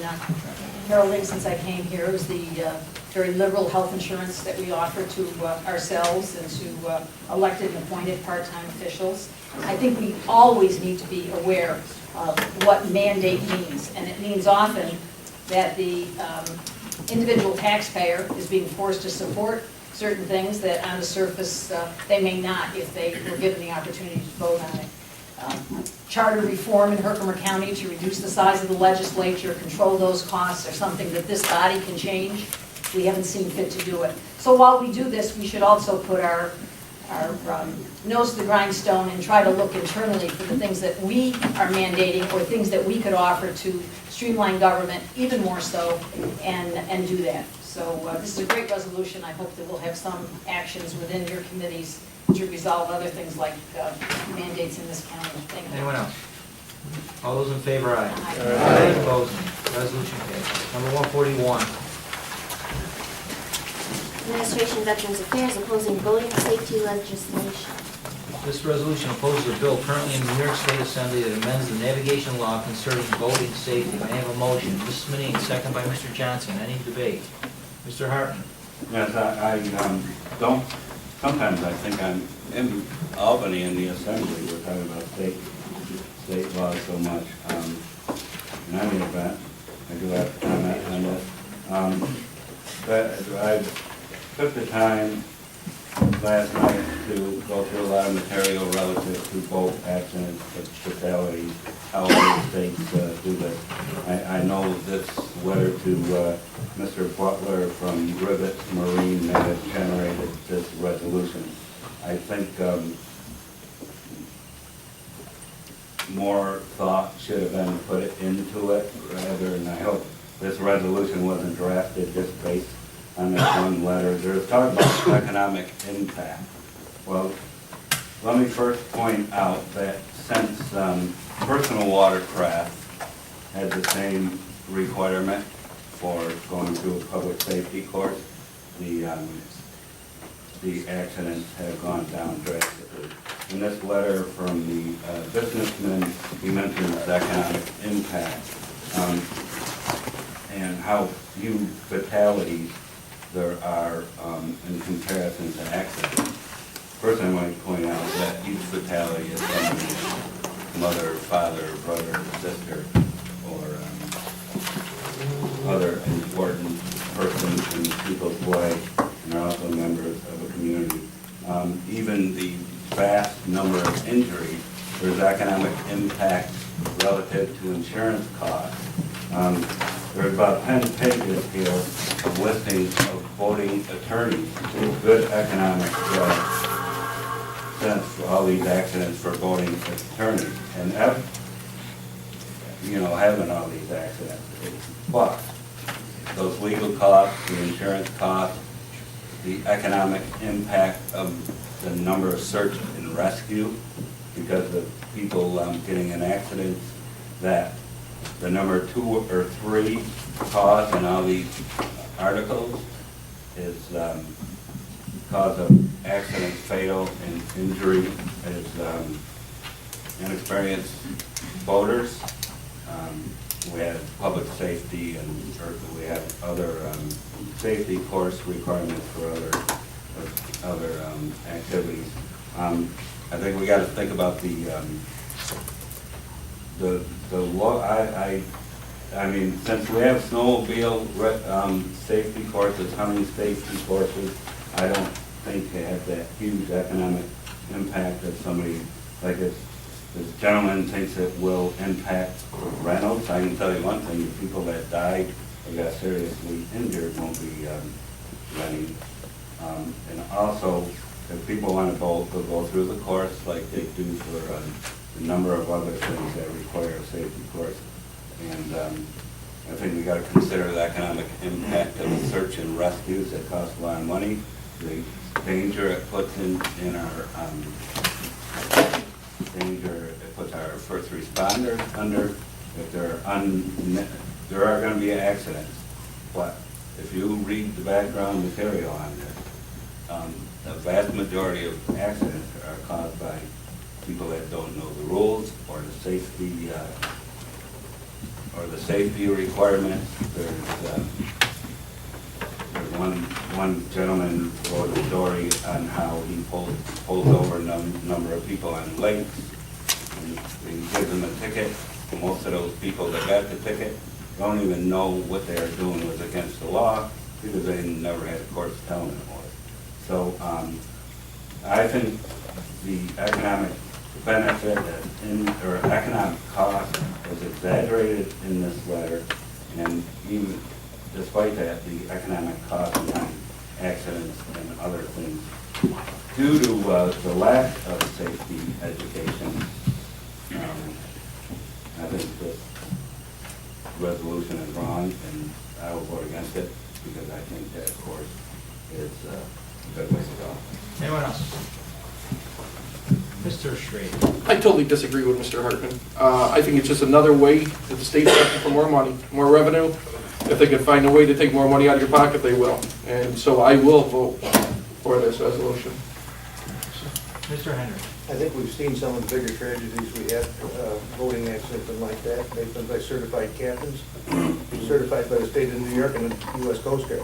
heralding since I came here is the very liberal health insurance that we offer to ourselves and to elected and appointed part-time officials. I think we always need to be aware of what mandate means, and it means often that the individual taxpayer is being forced to support certain things that on the surface they may not if they were given the opportunity to vote on it. Charter reform in Herkimer County to reduce the size of the legislature, control those costs, are something that this body can change. We haven't seen fit to do it. So while we do this, we should also put our nose to the grindstone and try to look internally for the things that we are mandating or things that we could offer to streamline government even more so and do that. So this is a great resolution. I hope that we'll have some actions within your committees to resolve other things like mandates in this county. Thank you. Anyone else? All those in favor, aye. Aye. Opposed? Resolution carries. Number 141. Administration, Veterans Affairs opposing voting safety legislation. This resolution opposes a bill currently in the New York State Assembly that amends the navigation law concerning voting safety. May I have a motion? Mrs. Manine, second by Mr. Johnson. Any debate? Mr. Hartman? Yes, I don't, sometimes I think I'm in Albany in the assembly, we're talking about state laws so much. In any event, I do have to comment on this. But I took the time last night to go through a lot of material relative to both accidents and fatalities. how other states do this. I know this letter to Mr. Butler from Rivet Marine that has generated this resolution. I think more thought should have been put into it rather, and I hope this resolution wasn't drafted just based on this one letter. There's talk about economic impact. Well, let me first point out that since personal watercraft had the same requirement for going through a public safety course, the accidents have gone down drastically. In this letter from the businessman, he mentions economic impact and how few fatalities there are in comparison to accidents. First, I want to point out that each fatality is somebody's mother, father, brother, sister, or other important persons in people's life, and are also members of a community. Even the vast number of injuries, there's economic impact relative to insurance costs. There's about 10 pages here of listings of voting attorneys, good economic sense for all these accidents for voting attorneys. And having all these accidents, but those legal costs, the insurance costs, the economic impact of the number of search and rescue because of people getting in accidents, that the number 2 or 3 cause in all these articles is cause of accident, fatal, and injury is inexperienced voters. We have public safety and we have other safety course requirements for other activities. I think we got to think about the law. I mean, since we have snowmobile safety courses, hunting safety courses, I don't think they have that huge economic impact of somebody like this. This gentleman thinks it will impact rentals. I can tell you one thing, the people that died or got seriously injured won't be renting. And also, if people want to go through the course like they do for a number of other things that require a safety course. And I think we got to consider the economic impact of the search and rescues that cost a lot of money, the danger it puts in our our first responders under. If there are going to be accidents, but if you read the background material on this, the vast majority of accidents are caused by people that don't know the rules or the safety requirements. There's one gentleman wrote a story on how he pulls over a number of people on lakes, and he gives them a ticket. Most of those people that got the ticket don't even know what they are doing was against the law because they never had a court telling them it was. So I think the economic benefit or economic cost was exaggerated in this letter, and even despite that, the economic cost behind accidents and other things, due to the lack of safety education, I think this resolution is wrong, and I will vote against it because I think that course is a good way to go. Anyone else? Mr. Schrader. I totally disagree with Mr. Hartman. I think it's just another way that the state's asking for more money, more revenue. If they can find a way to take more money out of your pocket, they will. And so I will vote for this resolution. Mr. Henry. I think we've seen some of the bigger tragedies we have, voting accidents and like that. They've been by certified captains, certified by the state of New York and the U.S. Coast Guard.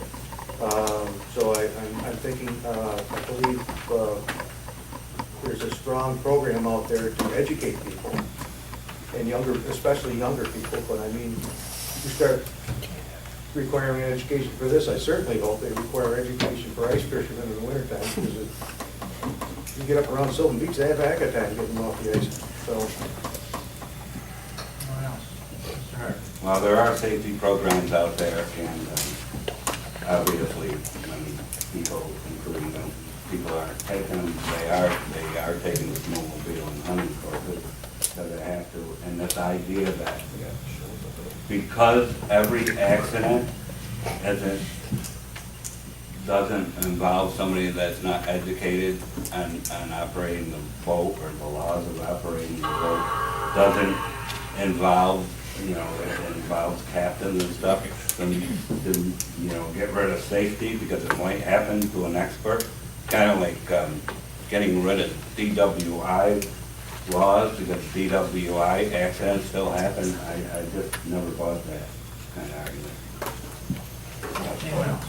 So I'm thinking, I believe there's a strong program out there to educate people, and younger, especially younger people. But I mean, you start requiring education for this, I certainly hope they require education for ice fishermen in the wintertime, because you get up around Sylvan Beach, they have a heck of a time getting them off the ice. So Well, there are safety programs out there, and obviously, when people, including them, people aren't taking them, they are taking the snowmobile and hunting courses, so they have to, and this idea that because every accident doesn't involve somebody that's not educated on operating the boat, or the laws of operating the boat, doesn't involve, you know, it involves captains and stuff, then you know, get rid of safety because it might happen to an expert. Kind of like getting rid of DWI laws because DWI accidents still happen. I just never bought that kind of argument. Anyone else?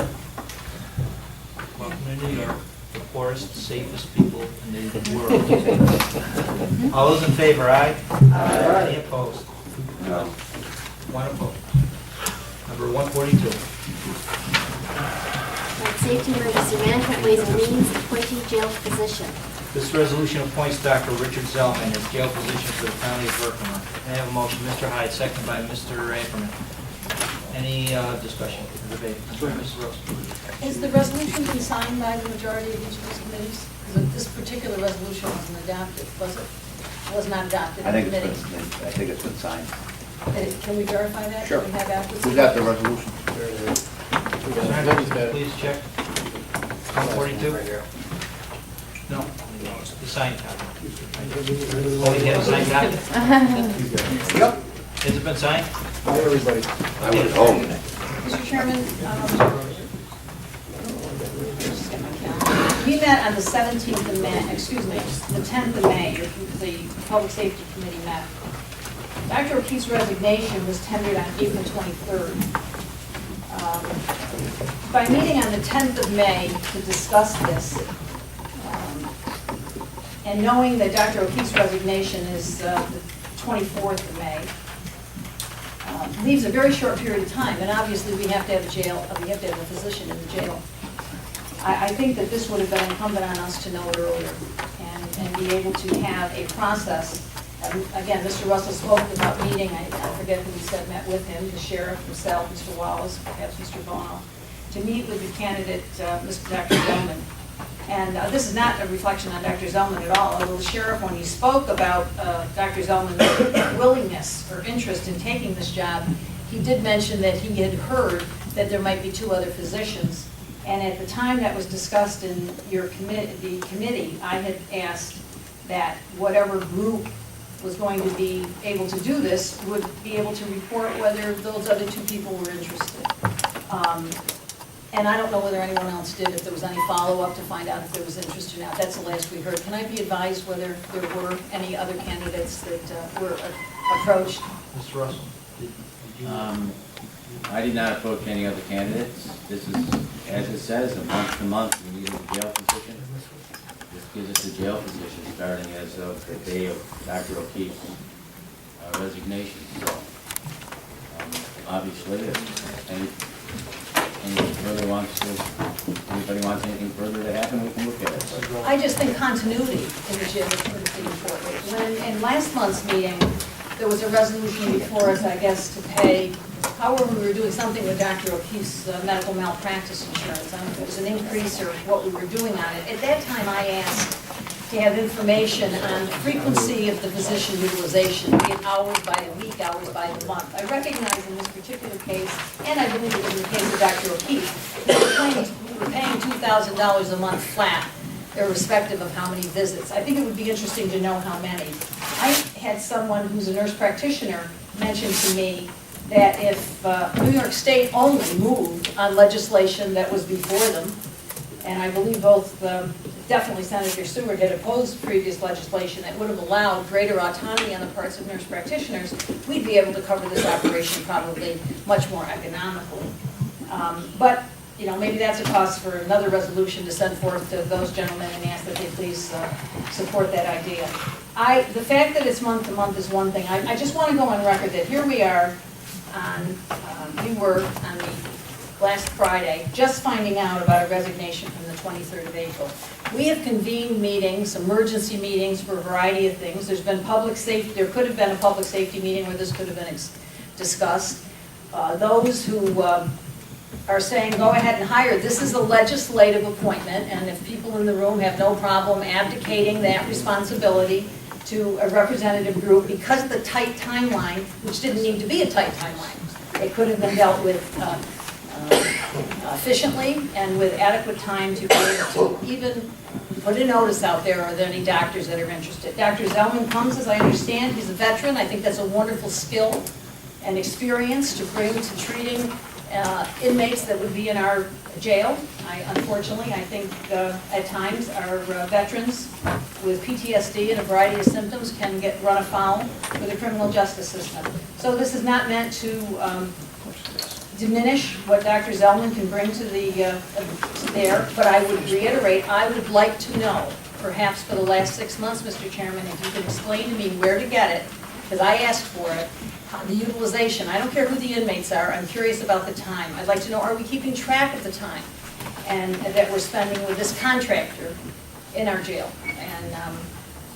Well, community are the poorest, safest people in the world. All those in favor, aye? Aye. Any opposed? No. One opposed. Number 142. Safety Emergency Management Ways and Means, appointee jail physician. This resolution appoints Dr. Richard Zellman as jail physician for the county of Herkimer. May I have a motion? Mr. Hyde, second by Mr. Ackerman. Any discussion or debate? Mrs. Rose. Has the resolution been signed by the majority of each of these committees? Because this particular resolution wasn't adopted, was it? Was not adopted in committee. I think it's been signed. Can we verify that? Sure. Do we have after? We got the resolution. Please check. 142? No. The signed copy. Oh, we have a signed copy? Yep. Has it been signed? Hi, everybody. I was home. Mr. Chairman, we met on the 17th of May, excuse me, the 10th of May, the Public Safety Committee met. Dr. O'Keefe's resignation was tendered on April 23rd. By meeting on the 10th of May to discuss this, and knowing that Dr. O'Keefe's resignation is the 24th of May, leaves a very short period of time, and obviously we have to have a physician in the jail. I think that this would have been incumbent on us to know it earlier and be able to have a process. Again, Mr. Russell spoke about meeting, I forget who he said met with him, the sheriff himself, Mr. Wallace, perhaps Mr. Bono, to meet with the candidate, Mr. Dr. Zellman. And this is not a reflection on Dr. Zellman at all, although the sheriff, when he spoke about Dr. Zellman's willingness or interest in taking this job, he did mention that he had heard that there might be 2 other physicians. And at the time that was discussed in the committee, I had asked that whatever group was going to be able to do this would be able to report whether those other 2 people were interested. And I don't know whether anyone else did, if there was any follow-up to find out if there was interest or not. That's the last we heard. Can I be advised whether there were any other candidates that were approached? Mr. Russell, did you? I did not approach any other candidates. This is, as it says, a month to month, we need a jail physician. This gives us a jail physician starting as of the day of Dr. O'Keefe's resignation. So, obviously, if anybody wants anything further to happen, we can look at it. But I just think continuity in the jail is critically important. When, in last month's meeting, there was a resolution before us, I guess, to pay, however, we were doing something with Dr. O'Keefe's medical malpractice insurance. I don't know if it was an increase or what we were doing on it. At that time, I asked to have information on the frequency of the physician utilization, be it hours by the week, hours by the month. I recognize in this particular case, and I believe it was in the case of Dr. O'Keefe, we were paying $2,000 a month flat, irrespective of how many visits. I think it would be interesting to know how many. I had someone who's a nurse practitioner mention to me that if New York State only moved on legislation that was before them, and I believe both definitely Senator Stewart had opposed previous legislation that would have allowed greater autonomy on the parts of nurse practitioners, we'd be able to cover this operation probably much more economically. But, you know, maybe that's a cause for another resolution to send forth to those gentlemen and ask that they please support that idea. The fact that it's month to month is one thing. I just want to go on record that here we are we were on the last Friday, just finding out about a resignation from the 23rd of April. We have convened meetings, emergency meetings for a variety of things. There's been public safety, there could have been a public safety meeting where this could have been discussed. Those who are saying, go ahead and hire, this is a legislative appointment, and if people in the room have no problem abdicating that responsibility to a representative group because of the tight timeline, which didn't need to be a tight timeline. It could have been dealt with efficiently and with adequate time to be able to even put a notice out there, are there any doctors that are interested. Dr. Zellman comes, as I understand, he's a veteran. I think that's a wonderful skill and experience to bring to treating inmates that would be in our jail. Unfortunately, I think at times our veterans with PTSD and a variety of symptoms can run afoul with the criminal justice system. So this is not meant to diminish what Dr. Zellman can bring to there, but I would reiterate, I would like to know, perhaps for the last 6 months, Mr. Chairman, if you could explain to me where to get it, because I asked for it, the utilization. I don't care who the inmates are, I'm curious about the time. I'd like to know, are we keeping track of the time and that we're spending with this contractor in our jail? And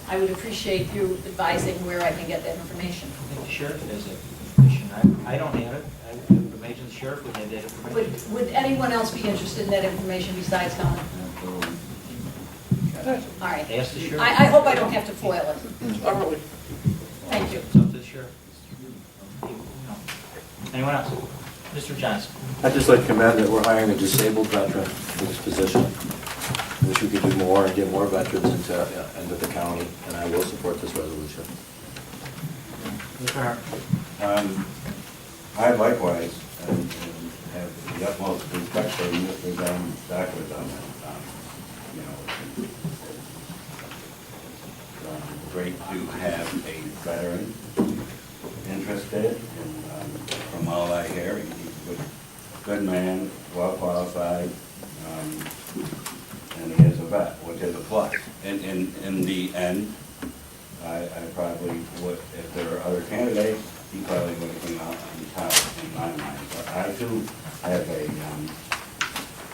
I would appreciate you advising where I can get that information. I think the sheriff has that information. I don't have it. I would imagine the sheriff would have that information. Would anyone else be interested in that information besides Helen? All right. Ask the sheriff. I hope I don't have to foil it. Not really. Thank you. It's up to the sheriff. Anyone else? Mr. Johnson. I'd just like to commend that we're hiring a disabled veteran for this position. Wish we could do more and get more veterans into the county, and I will support this resolution. Mr. Hart. I likewise have the utmost respect for Mr. Dr. Zellman. You know, it's great to have a veteran interested, and from all I hear, he's a good man, well qualified, and he is a vet, which is a plus. In the end, I probably would, if there were other candidates, he probably would have come out on top in my mind. But I too have a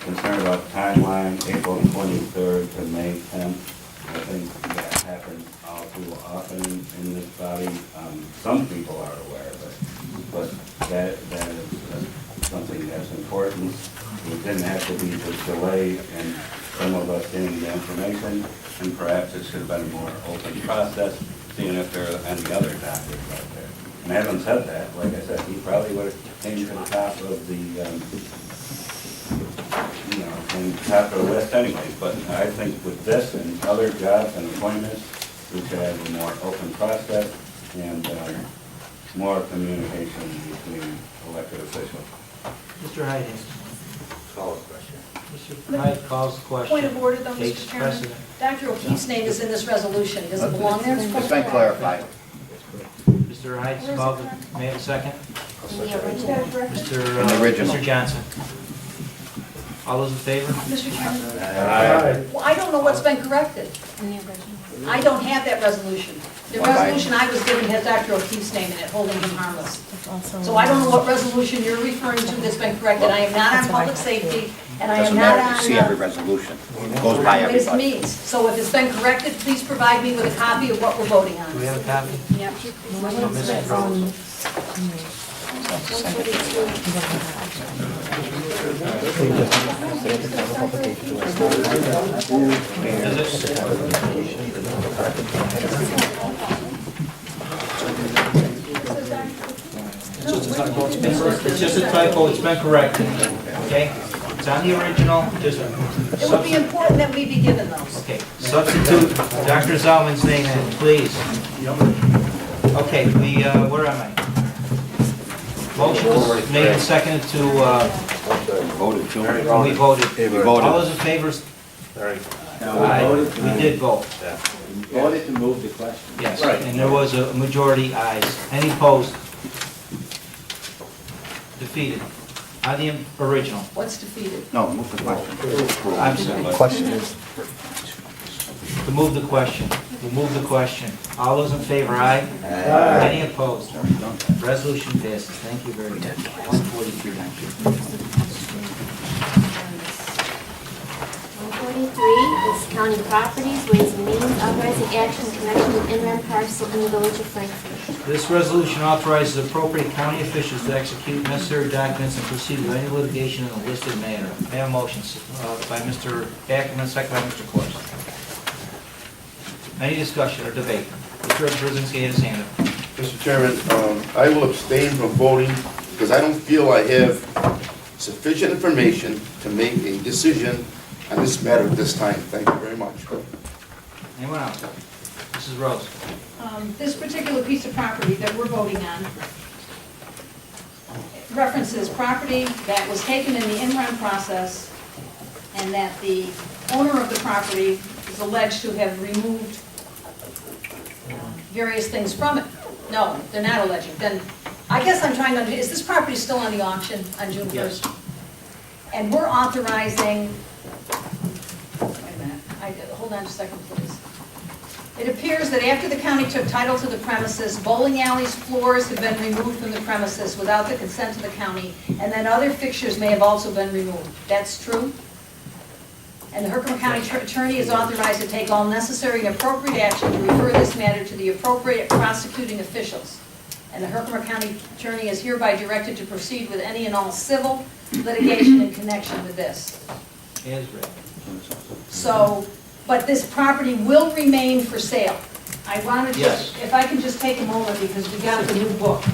concern about the timeline, April 23rd to May 10th. I think that happens all too often in this body. Some people are aware of it, but that is something that's important. It didn't have to be this delay in some of us getting the information, and perhaps it should have been a more open process, seeing if there are any other doctors out there. And having said that, like I said, he probably would have came to the top of the, came to the top of the list anyways. But I think with this and other jobs and appointments, we should have a more open process and more communication between elected officials. Mr. Hyde. Call a question. Mr. Hyde calls the question. Point of order, though, Takes Mr. Chairman. precedent. Dr. O'Keefe's name is in this resolution. Does it belong there? It's been clarified. Mr. Hyde's called, may I have a second? The original. Mr. Johnson. All those in favor? Mr. Chairman? Aye. Well, I don't know what's been corrected. I don't have that resolution. The resolution I was given has Dr. O'Keefe's name in it, holding him harmless. So I don't know what resolution you're referring to that's been corrected. I am not on public safety, and I am Doesn't not matter, on... you see every resolution. It goes by It's everybody. me. So if it's been corrected, please provide me with a copy of what we're voting on. Do we have a copy? Yep. So, Mrs. Rose. It's just a typo, it's been corrected, okay? It's on the original, just... It would be important that we be given those. Okay, substitute Dr. Zellman's name in, please. Okay, where am I? Motion was made and seconded to, Voted to. we voted. Yeah, we voted. All those in favor? Aye, we did vote. We voted to move the question. Yes, and there was a majority ayes. Any opposed? Defeated. On the original. What's defeated? No, move the question. I'm sorry. Question is. To move the question. We'll move the question. All those in favor, aye? Aye. Any opposed? Resolution passes. Thank you very much. 143. 143 is county properties, ways and means, authorizing action in connection with in-rem parcel in the village of Frankfurt. This resolution authorizes appropriate county officials to execute necessary documents and proceed with any litigation in a listed manner. May I have a motion by Mr. Ackerman, second by Mr. Corson. Any discussion or debate? Mr. Brzezinski has his hand up. Mr. Chairman, I will abstain from voting because I don't feel I have sufficient information to make a decision on this matter at this time. Thank you very much. Anyone else? Mrs. Rose. This particular piece of property that we're voting on references property that was taken in the in-rem process and that the owner of the property is alleged to have removed various things from it. No, they're not alleging. Then, I guess I'm trying to understand, is this property still on the auction on June 1st? Yes. And we're authorizing, wait a minute, hold on just a second, please. It appears that after the county took title to the premises, bowling alleys' floors have been removed from the premises without the consent of the county, and then other fixtures may have also been removed. That's true? And the Herkimer County Attorney is authorized to take all necessary and appropriate action to refer this matter to the appropriate prosecuting officials. And the Herkimer County Attorney is hereby directed to proceed with any and all civil litigation in connection with this. As read. So, but this property will remain for sale. I want to just, if I can just take a moment, because we got the new book.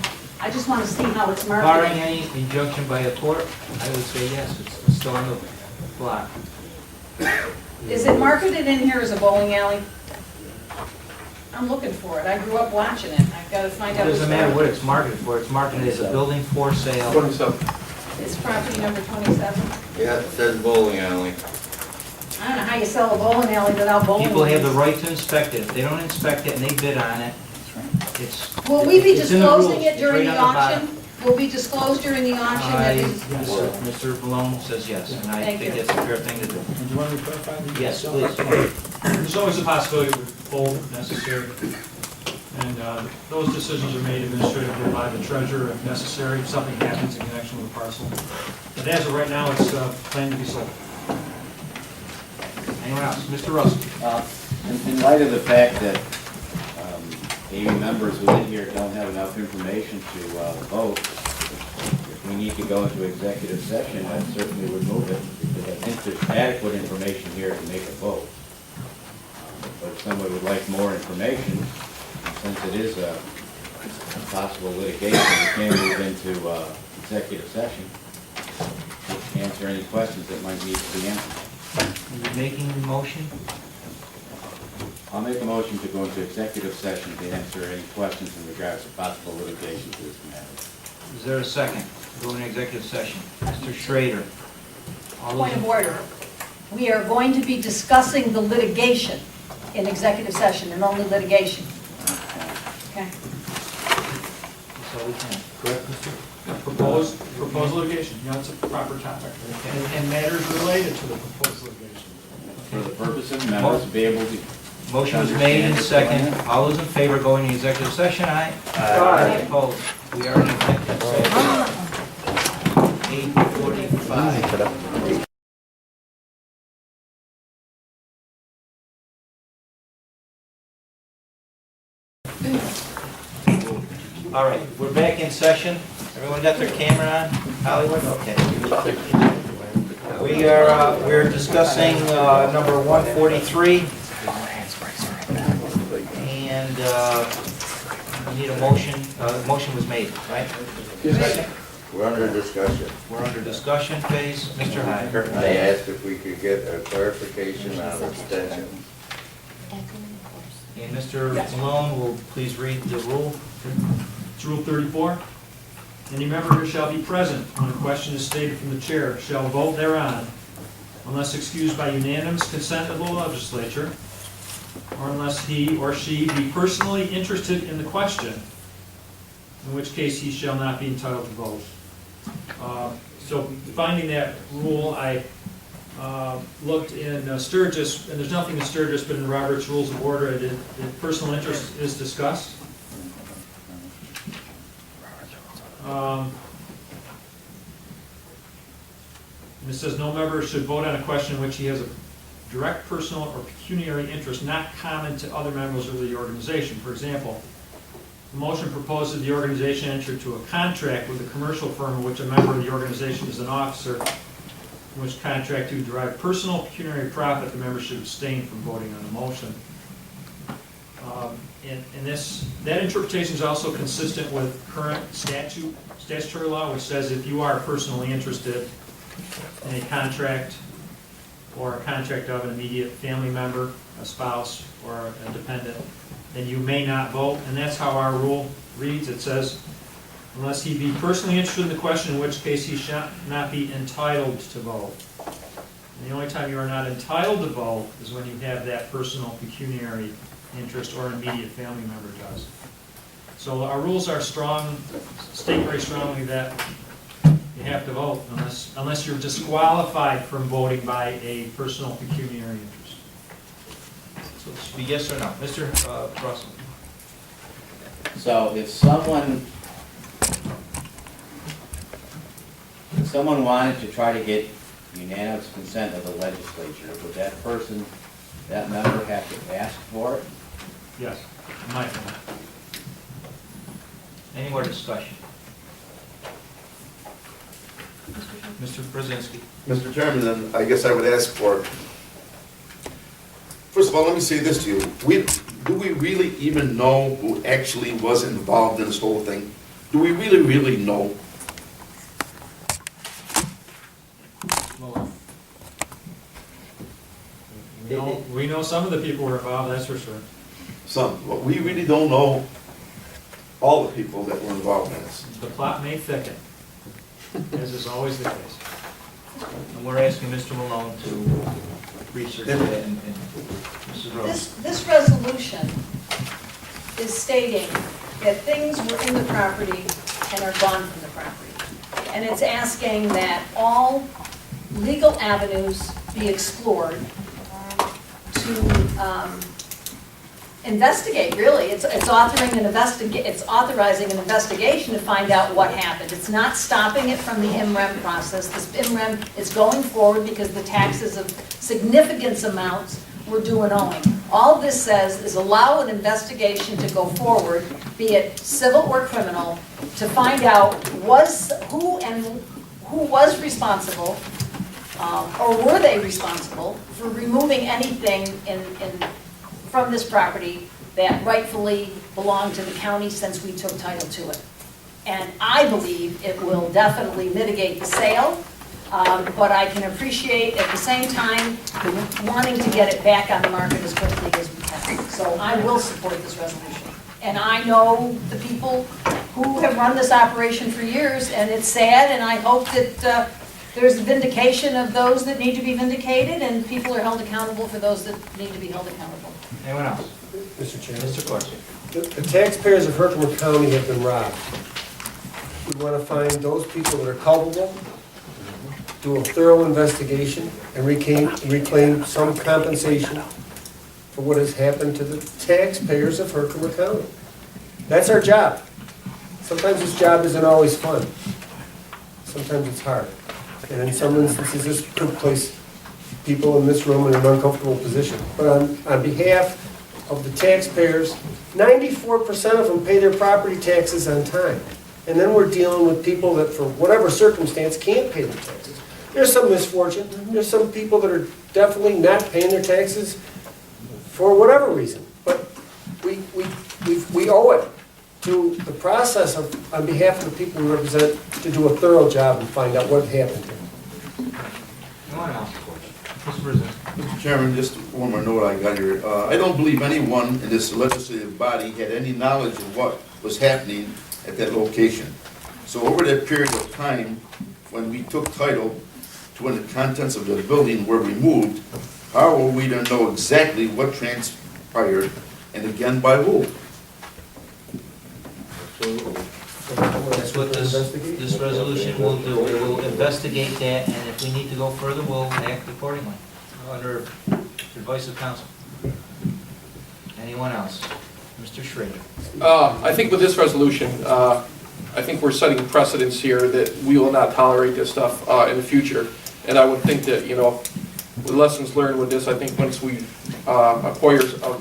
I just want to see how it's Barring marketed. any injunction by a court, I would say yes, it's still on the block. Is it marketed in here as a bowling alley? I'm looking for it. I grew up watching it. I've got to find It out. doesn't matter what it's marketed for, it's marketed as a building for sale. 27. It's property number 27. Yeah, it says bowling alley. I don't know how you sell a bowling alley without bowling. People have the lanes. right to inspect it. If they don't inspect it and they bid on it, it's... Will we be it's in the disclosing rules. it It's during right the on bottom. auction? Will be disclosed during the auction? That is- Mr. Malone says yes, and I Thank think you. that's a fair thing to do. Do you want me to clarify? Yes, please. There's always a possibility with bold if necessary. And those decisions are made administratively by the treasurer if necessary, if something happens in connection with the parcel. But as of right now, it's planned to be sold. Anyone else? Mr. Russell. In light of the fact that maybe members within here don't have enough information to vote, if we need to go into executive session, I certainly would move it, because I think there's adequate information here to make a vote. But if somebody would like more information, since it is a possible litigation, we can move into executive session to answer any questions that might need to be answered. Are you making the motion? I'll make a motion to go into executive session to answer any questions in regards to possible litigation to this matter. Is there a second? Go into executive session. Mr. Schrader. All those Point in- of order. We are going to be discussing the litigation in executive session and only litigation. Okay. So we can. Correct, Mr.? Proposed litigation, you know, it's a proper topic. And matters related to the proposed litigation. For the purpose of members to be able to... Motion was made and second. All those in favor going into executive session, aye? Aye. Opposed? We are in executive session. 8:45. All right, we're back in session. Everyone got their camera on? Hollywood? Okay. We're discussing number 143. And we need a motion. Motion was made, right? Second? We're under discussion. We're under discussion phase. Mr. Hyde. I asked if we could get a clarification on abstention. And Mr. Malone will please read the rule. It's Rule 34. Any member who shall be present when a question is stated from the chair shall vote thereon, unless excused by unanimous consent of the legislature, or unless he or she be personally interested in the question, in which case he shall not be entitled to vote. So finding that rule, I looked in Sturgis, and there's nothing in Sturgis, but in Robert's Rules of Order, personal interest is discussed. And it says no member should vote on a question in which he has a direct personal or pecuniary interest not common to other members of the organization. For example, the motion proposes the organization enter into a contract with a commercial firm in which a member of the organization is an officer, in which contract to derive personal pecuniary profit, the member should abstain from voting on the motion. That interpretation is also consistent with current statutory law, which says if you are personally interested in a contract or a contract of an immediate family member, a spouse, or a dependent, then you may not vote. And that's how our rule reads. It says, unless he be personally interested in the question, in which case he shall not be entitled to vote. And the only time you are not entitled to vote is when you have that personal pecuniary interest or an immediate family member does. So our rules are strong, state very strongly that you have to vote unless you're disqualified from voting by a personal pecuniary interest. So it should be yes or no. Mr. Russell? So if someone wanted to try to get unanimous consent of the legislature, would that person, that member have to ask for it? Yes, in my opinion. Any more discussion? Mr. Brzezinski? Mr. Chairman, then I guess I would ask for, first of all, let me say this to you. Do we really even know who actually was involved in this whole thing? Do we really, really know? We know some of the people who were involved, that's for sure. Some, but we really don't know all the people that were involved in this. The plot may thicken, as is always the case. And we're asking Mr. Malone to research that and Mrs. Rose. This resolution is stating that things were in the property and are gone from the property. And it's asking that all legal avenues be explored to investigate, really. It's authorizing an investigation to find out what happened. It's not stopping it from the MREM process. This MREM is going forward because the taxes of significant amounts were due and owing. All this says is allow an investigation to go forward, be it civil or criminal, to find out who was responsible, or were they responsible for removing anything from this property that rightfully belonged to the county since we took title to it. And I believe it will definitely mitigate the sale, but I can appreciate at the same time wanting to get it back on the market as quickly as we can. So I will support this resolution. And I know the people who have run this operation for years, and it's sad, and I hope that there's a vindication of those that need to be vindicated, and people are held accountable for those that need to be held accountable. Anyone else? Mr. Chairman. Mr. Corsi? The taxpayers of Herkimer County have been robbed. We want to find those people that are culpable, do a thorough investigation, and reclaim some compensation for what has happened to the taxpayers of Herkimer County. That's our job. Sometimes this job isn't always fun. Sometimes it's hard. And in some instances, this could place people in this room in an uncomfortable position. But on behalf of the taxpayers, 94% of them pay their property taxes on time. And then we're dealing with people that, for whatever circumstance, can't pay their taxes. There's some misfortune. There's some people that are definitely not paying their taxes for whatever reason. But we owe it to the process on behalf of the people we represent to do a thorough job and find out what happened here. Anyone else? Mr. President? Mr. Chairman, just one more note I got here. I don't believe anyone in this legislative body had any knowledge of what was happening at that location. So over that period of time, when we took title to when the contents of the building were removed, how are we to know exactly what transpired, and again by who? That's what this resolution will do. We will investigate that, and if we need to go further, we'll act accordingly, under advice of counsel. Anyone else? Mr. Schrader. I think with this resolution, I think we're setting precedents here that we will not tolerate this stuff in the future. And I would think that, with lessons learned with this, I think once we acquire a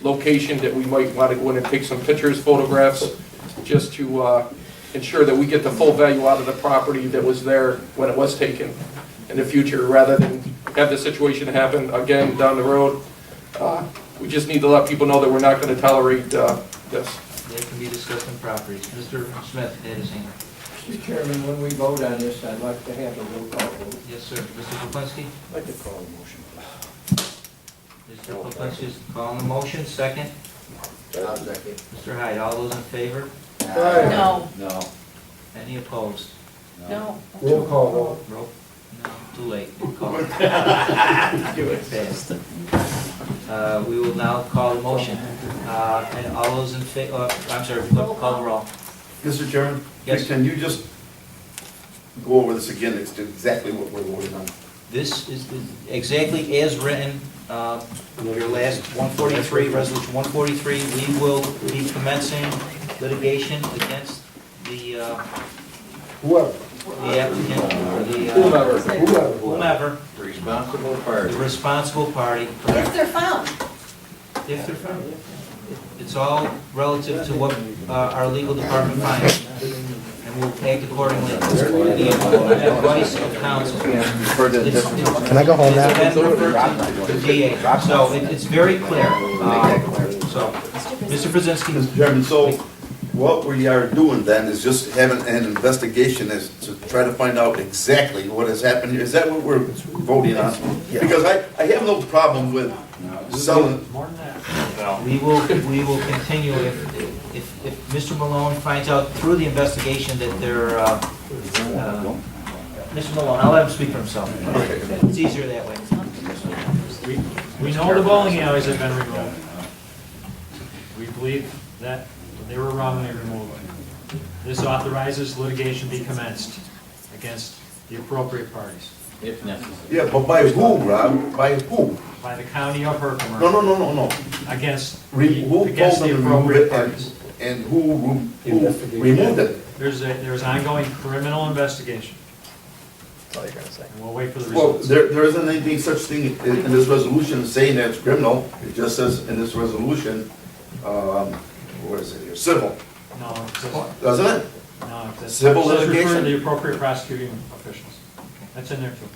location that we might want to go in and take some pictures, photographs, just to ensure that we get the full value out of the property that was there when it was taken in the future, rather than have this situation happen again down the road. We just need to let people know that we're not going to tolerate this. They can be discussed in properties. Mr. Smith had his hand. Mr. Chairman, when we vote on this, I'd like to have a roll call vote. Yes, sir. Mr. Poplinski? I'd like to call a motion. Mr. Poplinski is calling the motion. Second? Mr. Hyde, all those in favor? No, No. Any opposed? no. Roll call vote. Roll? No, too late. Call it. Do it fast. We will now call the motion. And all those in favor, I'm sorry, call the roll. Mr. Chairman? Yes. Can you just go over this again? It's exactly what we're voting on. This is exactly as written, your last 143, resolution 143. We will be commencing litigation against the Whoever. applicant or the whomever, Responsible party. the responsible party. If they're found. If they're found. It's all relative to what our legal department finds, and we'll act accordingly. The advice of counsel. Can I go home now? It's been referred to the DA, so it's very clear. So, Mr. Brzezinski. Mr. Chairman, so what we are doing then is just having an investigation as to try to find out exactly what has happened here. Is that what we're voting on? Because I have no problem with selling. More than that. We will continue if Mr. Malone finds out through the investigation that there, Mr. Malone, I'll let him speak for himself. It's easier that way. We know the bowling alleys have been removed. We believe that they were wrongly removed. This authorizes litigation be commenced against the appropriate parties. If necessary. Yeah, but by who, Rob? By who? By the county of Herkimer. No. Against Who told against them the to remove appropriate it parties. and who removed it? There's ongoing criminal investigation. That's all you're gonna say. And we'll wait for the Well, results. there isn't anything such thing in this resolution saying that it's criminal. It just says in this resolution, what is it here, civil, No, it's- doesn't it? no, it's- Civil let's refer to litigation? the appropriate prosecuting officials. That's in there too.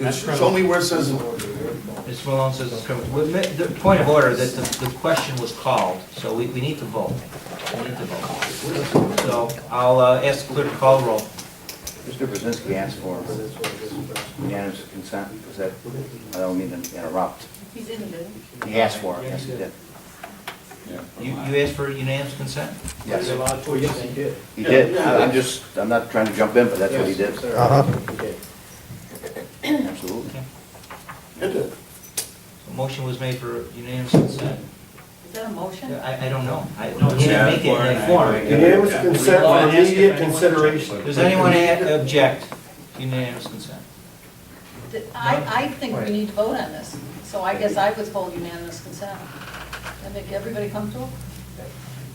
That's Show me where it says, Mr. Malone says it's criminal. The point of order, that the question was called, so we need to vote. We need to vote. So I'll ask the clerk to call the roll. Mr. Brzezinski asked for unanimous consent. Was that, I don't mean to interrupt. He didn't, did he? He asked for it, yes, he did. You asked for unanimous consent? Yes, You're allowed to, yes, he did. he did. I'm not trying to jump in, but that's what he did. Uh-huh. Okay. Absolutely. So motion was made for unanimous consent. Is that a motion? I don't know. I can't make it in that form. Unanimous consent for immediate consideration. Does anyone object to unanimous consent? I think we need to vote on this, so I guess I withhold unanimous consent. That make everybody comfortable?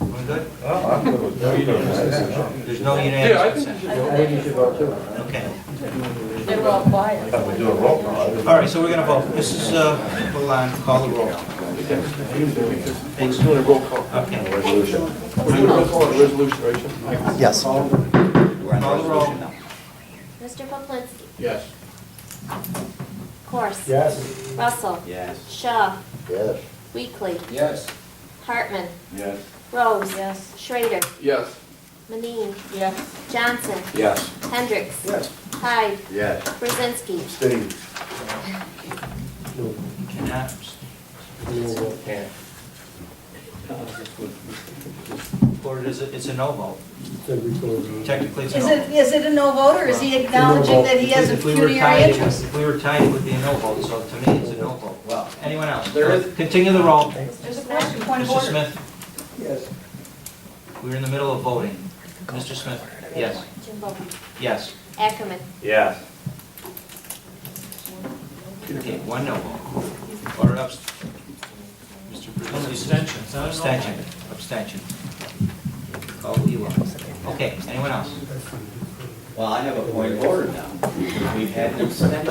We good? I'm good with that. There's no Yeah, I unanimous think consent? I think you should vote too. Okay. They were all quiet. we do a roll call. All right, so we're going to vote. Mrs. Milan, call the roll. we're doing a roll call. Okay. We're doing a roll call on the resolution, right? Yes. Call the roll. Mr. Poplinski. Yes. Corse. Yes. Russell. Yes. Shaw. Yes. Weekley. Yes. Hartman. Yes. Rose. Yes. Schrader. Yes. Manine. Yes. Johnson. Yes. Hendricks. Yes. Hyde. Yes. Brzezinski. Stay. Cannot. Or it's a no vote. Technically, it's a no vote. Is it a no vote, or is he acknowledging that he has a If we were pecuniary tied, interest? if we were tied, it would be a no vote, so to me, it's a no vote. Well, anyone else? There is- Continue the roll. There's a question, point of Mr. order. Smith, Yes. we're in the middle of voting. Mr. Smith? Yes. Jimbo. Yes. Ackerman. Yes. Okay, one no vote. Or Mr. Brzezinski? Abstention. It's not a no. Abstention. Abstention. Call who you want. Okay, anyone else? Well, I have a point of order now. We've had an extension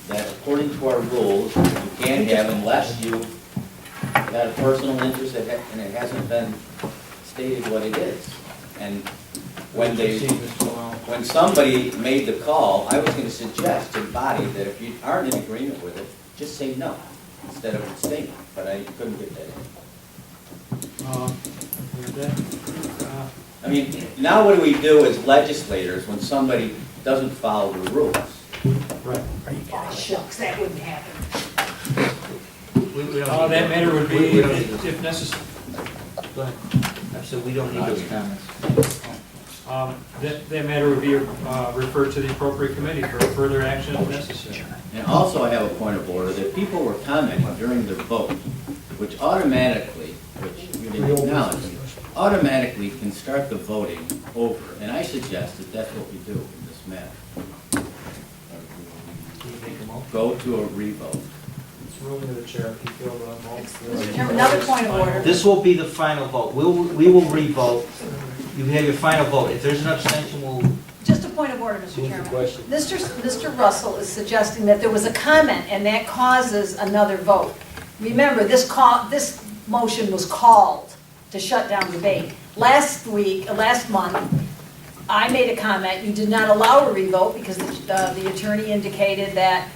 that according to our rules, you can't have unless you got a personal interest and it hasn't been stated what it is. And when somebody made the call, I was going to suggest to the body that if you aren't in agreement with it, just say no instead of abstaining, but I couldn't get that in. I mean, now what do we do as legislators when somebody doesn't follow the rules? Right. Oh, shucks, that wouldn't happen. That matter would be, if necessary. Go ahead. I said we don't need those comments. That matter would be referred to the appropriate committee for further action if necessary. And also I have a point of order that people were commenting during the vote, which automatically, which you didn't acknowledge, automatically can start the voting over. And I suggest that that's what we do in this matter. Go to a revote. It's ruling of the chair if you feel the Mr. Chairman, another point of order. This will be the final vote. We will re-vote. You have your final vote. If there's an abstention, we'll... Just a point of order, Mr. Chairman. Mr. Russell is suggesting that there was a comment and that causes another vote. Remember, this motion was called to shut down debate. Last month, I made a comment, you did not allow a revote because the attorney indicated that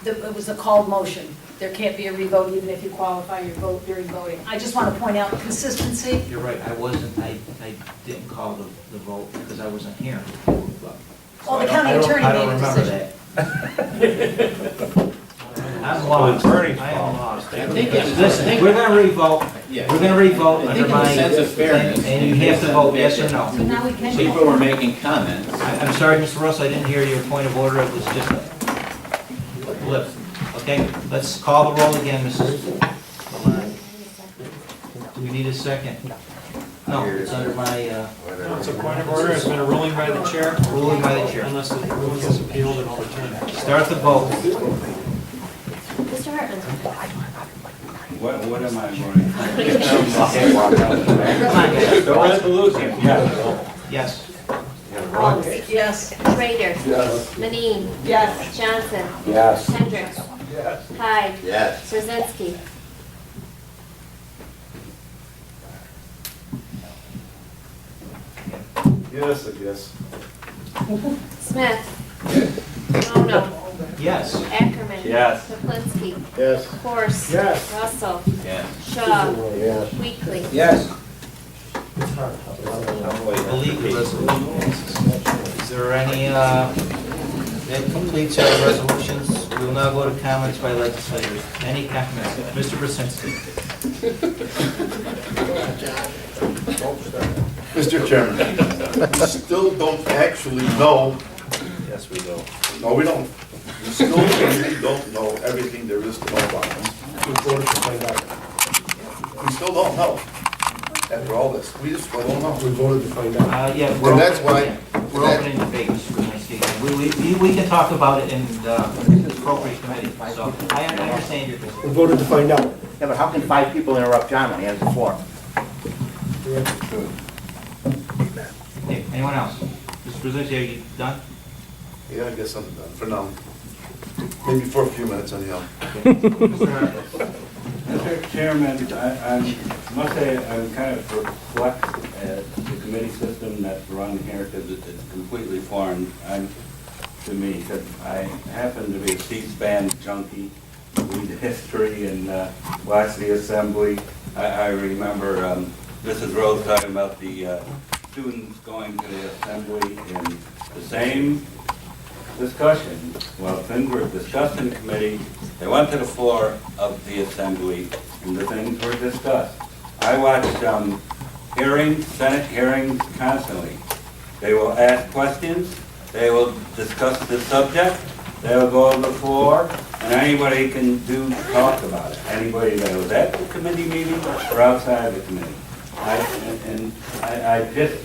it was a called motion. There can't be a revote even if you qualify your vote during voting. I just want to point out consistency. You're right, I didn't call the vote because I wasn't here. Well, the county attorney made a decision. I'm lost. I am lost. Listen, we're gonna re-vote. Yeah. We're gonna re-vote I think under in my... the sense of fairness. And you have to vote yes or no. So now we can. People were making comments. I'm sorry, Mr. Russell, I didn't hear your point of order. It was just a blip. Okay, let's call the roll again, Mrs. Lalonde. Do we need a second? No, it's under my, No, it's a point of order. It's been a ruling by the chair. ruling by the chair. Unless the ruling is appealed and overturned. Start the vote. Mr. Hartman? What am I voting? The resolution, yes. Yes. Walls. Yes. Schrader? Yes. Manine? Yes. Johnson? Yes. Hendricks? Yes. Hyde? Yes. Straczynski? Yes, I guess. Smith? Bono? Yes. Ackerman? Yes. Kaplinski? Yes. Horst? Yes. Russell? Yes. Shaw? Yes. Weekly? Yes. Believe the resolution. Is there any, that completes our resolutions. We will now go to comments by legislators. Any comments? Mr. Brzezinski. Mr. Chairman, we still don't actually know. Yes, we do. No, we don't. We still really don't know everything there is to know about them. We voted to find out. We still don't know. After all this, we just still don't know. We voted to find out. Yeah, And that's why- we're opening debate, Mr. Brzezinski. We can talk about it in the appropriate committee, so I understand your position. We voted to find out. Yeah, but how can 5 people interrupt John when he has the floor? Okay, anyone else? Mr. Brzezinski, are you done? Yeah, I guess I'm done for now. Maybe for a few minutes anyhow. Mr. Chairman, I must say I'm kind of perplexed at the committee system that's run here because it's completely foreign to me. Because I happen to be a C-SPAN junkie, read history and watch the assembly. I remember Mrs. Rose talking about the students going to the assembly in the same discussion. Well, things were discussed in the committee, they went to the floor of the assembly, and the things were discussed. I watched hearings, Senate hearings constantly. They will ask questions, they will discuss the subject, they will go on the floor, and anybody can talk about it. Anybody that was at the committee meeting or outside the committee. I just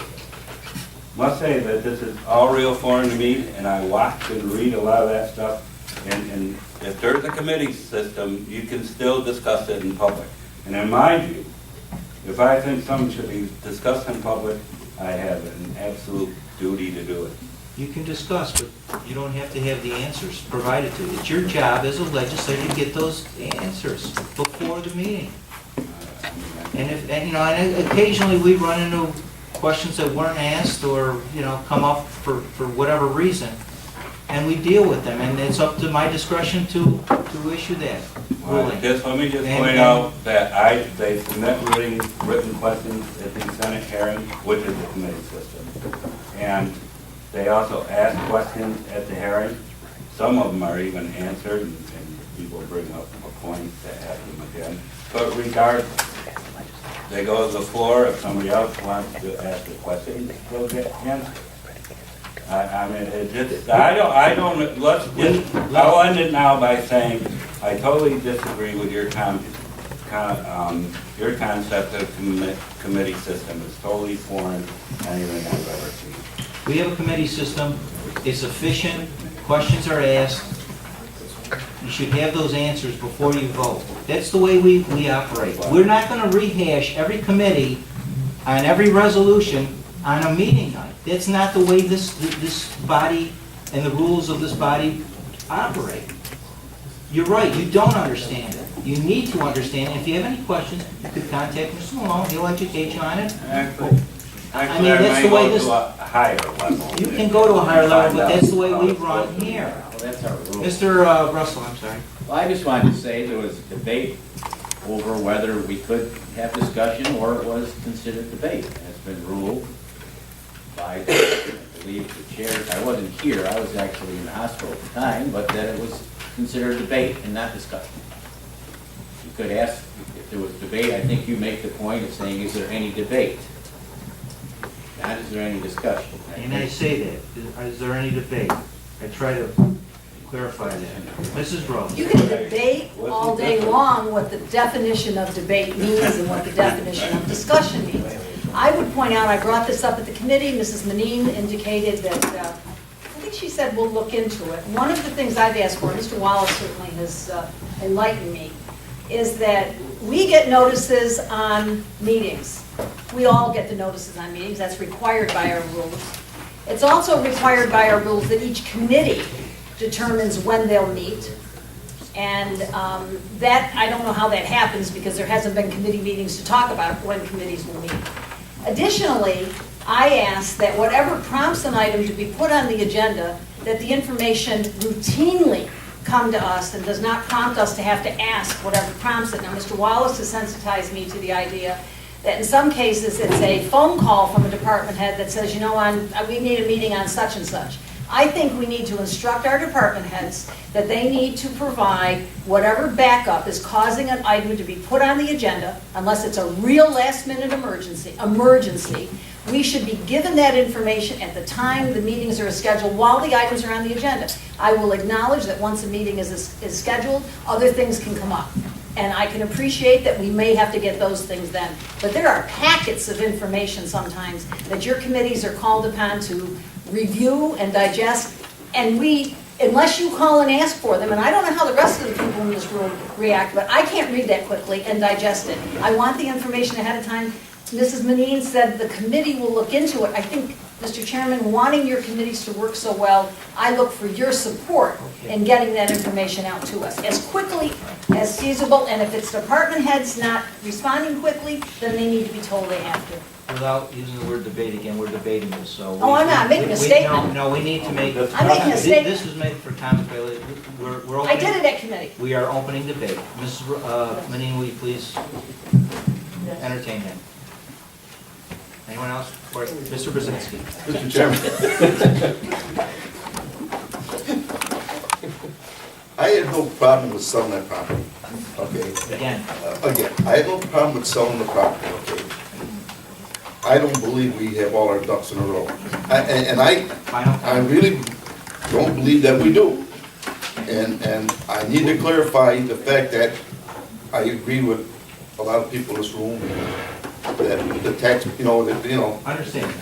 must say that this is all real foreign to me, and I watch and read a lot of that stuff. And if there's a committee system, you can still discuss it in public. And in my view, if I think something should be discussed in public, I have an absolute duty to do it. you can discuss, but you don't have to have the answers provided to you. It's your job as a legislator to get those answers before the meeting. And if, and, you know, and occasionally we run into questions that weren't asked or, you know, come up for whatever reason, and we deal with them, and it's up to my discretion to issue that ruling. Let me just point out that they submit written questions at the Senate hearing, which is the committee system. And they also ask questions at the hearing. Some of them are even answered, and people bring up a point to ask them again. But regardless, they go to the floor. If somebody else wants to ask a question, they'll get answered. I mean, it just, I don't, let's just, I'll end it now by saying, I totally disagree with your concept of committee system. It's totally foreign to anything I've ever seen. We have a committee system, it's efficient, questions are asked, you should have those answers before you vote. That's the way we operate. We're not gonna rehash every committee on every resolution on a meeting night. That's not the way this body and the rules of this body operate. You're right, you don't understand it. You need to understand it. If you have any questions, you could contact Mr. Malone, he'll educate you on it. Actually, I mean, that's the way this... to a higher level. You can go to a higher level, but that's the way we run here. Well, that's our rule. Mr. Russell, I'm sorry. Well, I just wanted to say there was debate over whether we could have discussion or it was considered debate. And it's been ruled by, I believe, the chair. I wasn't here, I was actually in the hospital at the time, but that it was considered debate and not discussion. You could ask if there was debate. I think you make the point of saying, is there any debate? Not is there any discussion. And I say that, is there any debate? I try to clarify that. Mrs. Rose. You can debate all day long what the definition of debate means and what the definition of discussion means. I would point out, I brought this up at the committee, Mrs. Manine indicated that, I think she said we'll look into it. One of the things I've asked for, Mr. Wallace certainly has enlightened me, is that we get notices on meetings. We all get the notices on meetings, that's required by our rules. It's also required by our rules that each committee determines when they'll meet. And that, I don't know how that happens because there hasn't been committee meetings to talk about when committees will meet. Additionally, I ask that whatever prompts an item to be put on the agenda, that the information routinely come to us and does not prompt us to have to ask whatever prompts it. Now, Mr. Wallace has sensitized me to the idea that in some cases it's a phone call from a department head that says, you know, we need a meeting on such and such. I think we need to instruct our department heads that they need to provide whatever backup is causing an item to be put on the agenda, unless it's a real last-minute emergency. We should be given that information at the time the meetings are scheduled while the items are on the agenda. I will acknowledge that once a meeting is scheduled, other things can come up. And I can appreciate that we may have to get those things then. But there are packets of information sometimes that your committees are called upon to review and digest, and unless you call and ask for them, and I don't know how the rest of the people in this room react, but I can't read that quickly and digest it. I want the information ahead of time. Mrs. Manine said the committee will look into it. I think, Mr. Chairman, wanting your committees to work so well, I look for your support in getting that information out to us as quickly as feasible, and if it's department heads not responding quickly, then they need to be told they have to. Without using the word debate again, we're debating this, so. Oh, I'm not making a statement. No, we need to make. I'm making a statement. This was made for Thomas Bailey. We're opening. I did it at committee. We are opening debate. Mrs. Manine, will you please entertain that? Anyone else? Mr. Brzezinski. Mr. Chairman. I had no problem with selling that property, okay? Again, I had no problem with selling the property, okay? I don't believe we have all our ducks in a row. I really don't believe that we do. And I need to clarify the fact that I agree with a lot of people in this room that the tax, I understand.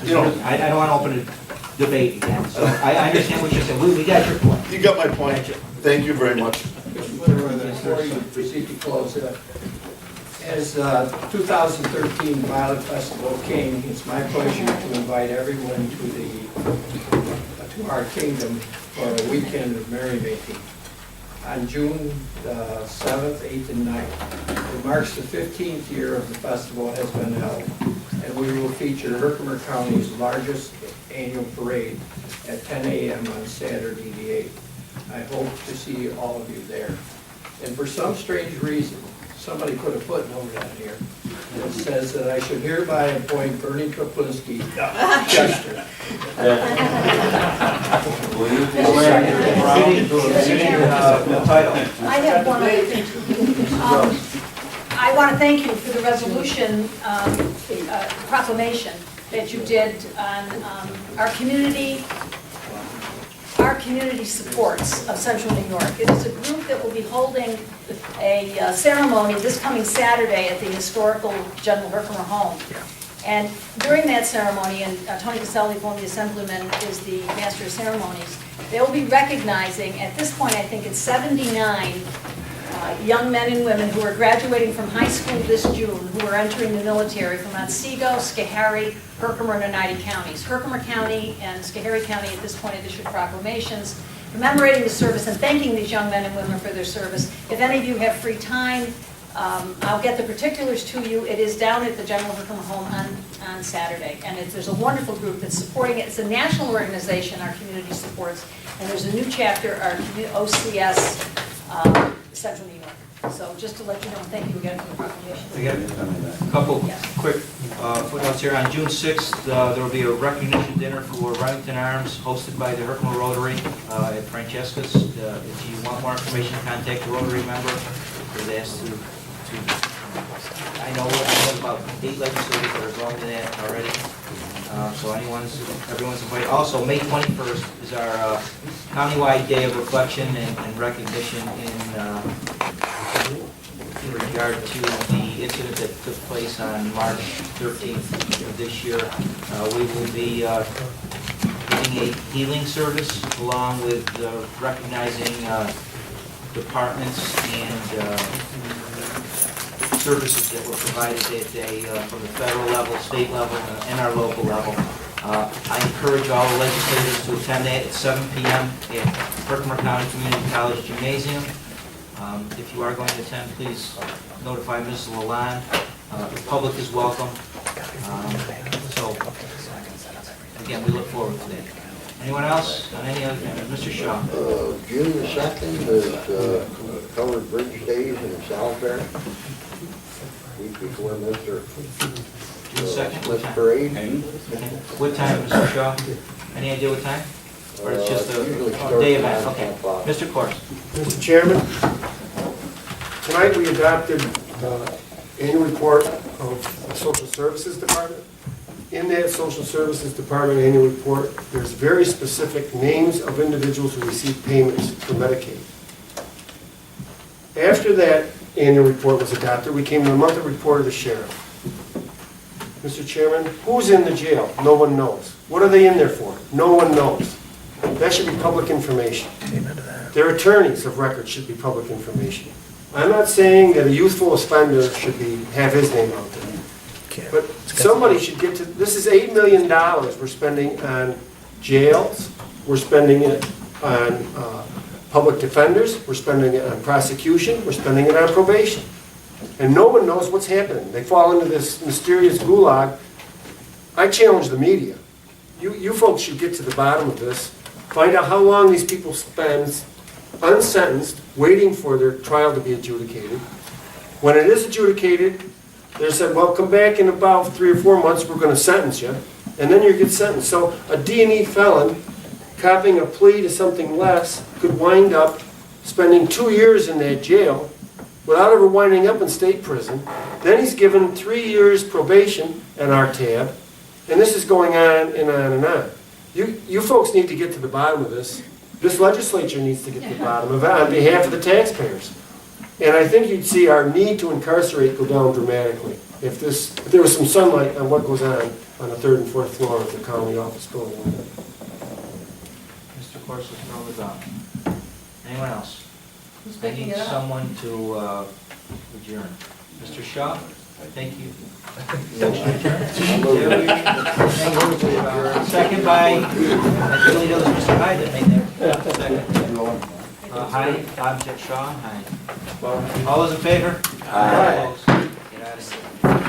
I don't want to open a debate again, so I understand what you're saying. We got your point. You got my point. Thank you very much. Before you proceed to close, as 2013 Violet Festival King, it's my pleasure to invite everyone to the to our kingdom for a weekend of merrymaking on June 7th, 8th, and 9th. It marks the 15th year of the festival has been held, and we will feature Herkimer County's largest annual parade at 10 a.m. on Saturday the 8th. I hope to see all of you there. And for some strange reason, somebody put a footnote on here that says that I should hereby appoint Bernie Kaplinski Chester. I have one other thing. I want to thank you for the resolution proclamation that you did on our community supports of Central New York. It is a group that will be holding a ceremony this coming Saturday at the historical General Herkimer home. And during that ceremony, and Tony Caselli, one of the assemblymen, is the master of ceremonies, they will be recognizing, at this point I think it's 79 young men and women who are graduating from high school this June, who are entering the military from Otsego, Schoharie, Herkimer, and Oneida counties. Herkimer County and Schoharie County at this point have issued proclamations commemorating the service and thanking these young men and women for their service. If any of you have free time, I'll get the particulars to you. It is down at the General Herkimer home on Saturday, and there's a wonderful group that's supporting it. It's a national organization our community supports, and there's a new chapter, our OCS Central New York. So just to let you know, thank you again for the proclamation. We got a couple quick footnotes here. On June 6th, there will be a recognition dinner for Remington Arms hosted by the Herkimer Rotary at Francesca's. If you want more information, contact the Rotary member. They're asked to I know about 8 legislators that are going to that already. So everyone's invited. Also, May 21st is our countywide day of reflection and recognition in regard to the incident that took place on March 13th of this year. We will be giving a healing service along with recognizing departments and services that were provided that day from the federal level, state level, and our local level. I encourage all the legislators to attend that at 7 p.m. at Herkimer County Community College Gymnasium. If you are going to attend, please notify Mrs. Lalonde. The public is welcome. So, again, we look forward to that. Anyone else on any other thing? Mr. Shaw. June the 2nd is Covered Bridge Days in Salisbury. Week before Mr. June 2nd. Parade. What time, Mr. Shaw? Any idea what time? Or it's just a day event? Okay. Mr. Corse. Mr. Chairman, tonight we adopted the annual report of the Social Services Department. In that Social Services Department annual report, there's very specific names of individuals who receive payments for Medicaid. After that annual report was adopted, we came to the monthly report of the sheriff. Mr. Chairman, who's in the jail? No one knows. What are they in there for? No one knows. That should be public information. Their attorneys of record should be public information. I'm not saying that a youthful offender should have his name out there. But somebody should get to, this is $8 million we're spending on jails, we're spending it on public defenders, we're spending it on prosecution, we're spending it on probation. And no one knows what's happening. They fall into this mysterious gulag. I challenge the media. You folks should get to the bottom of this, find out how long these people spend unsentenced, waiting for their trial to be adjudicated. When it is adjudicated, they said, well, come back in about 3 or 4 months, we're going to sentence you, and then you get sentenced. So a D&E felon copying a plea to something less could wind up spending 2 years in that jail without ever winding up in state prison. Then he's given 3 years probation at our tab, and this is going on and on and on. You folks need to get to the bottom of this. This legislature needs to get to the bottom of it on behalf of the taxpayers. And I think you'd see our need to incarcerate go down dramatically if there was some sunlight on what goes on the 3rd and 4th floor of the county office building. Mr. Corse is thrown the gauntlet. Anyone else? Who's I picking need it up? someone to adjourn. Mr. Shaw? Thank you. I'll Second by, I really know it was Mr. Hyde that made that. Second. Hyde, Bob, Shaw, Hyde. All those in favor? Aye. Opposed?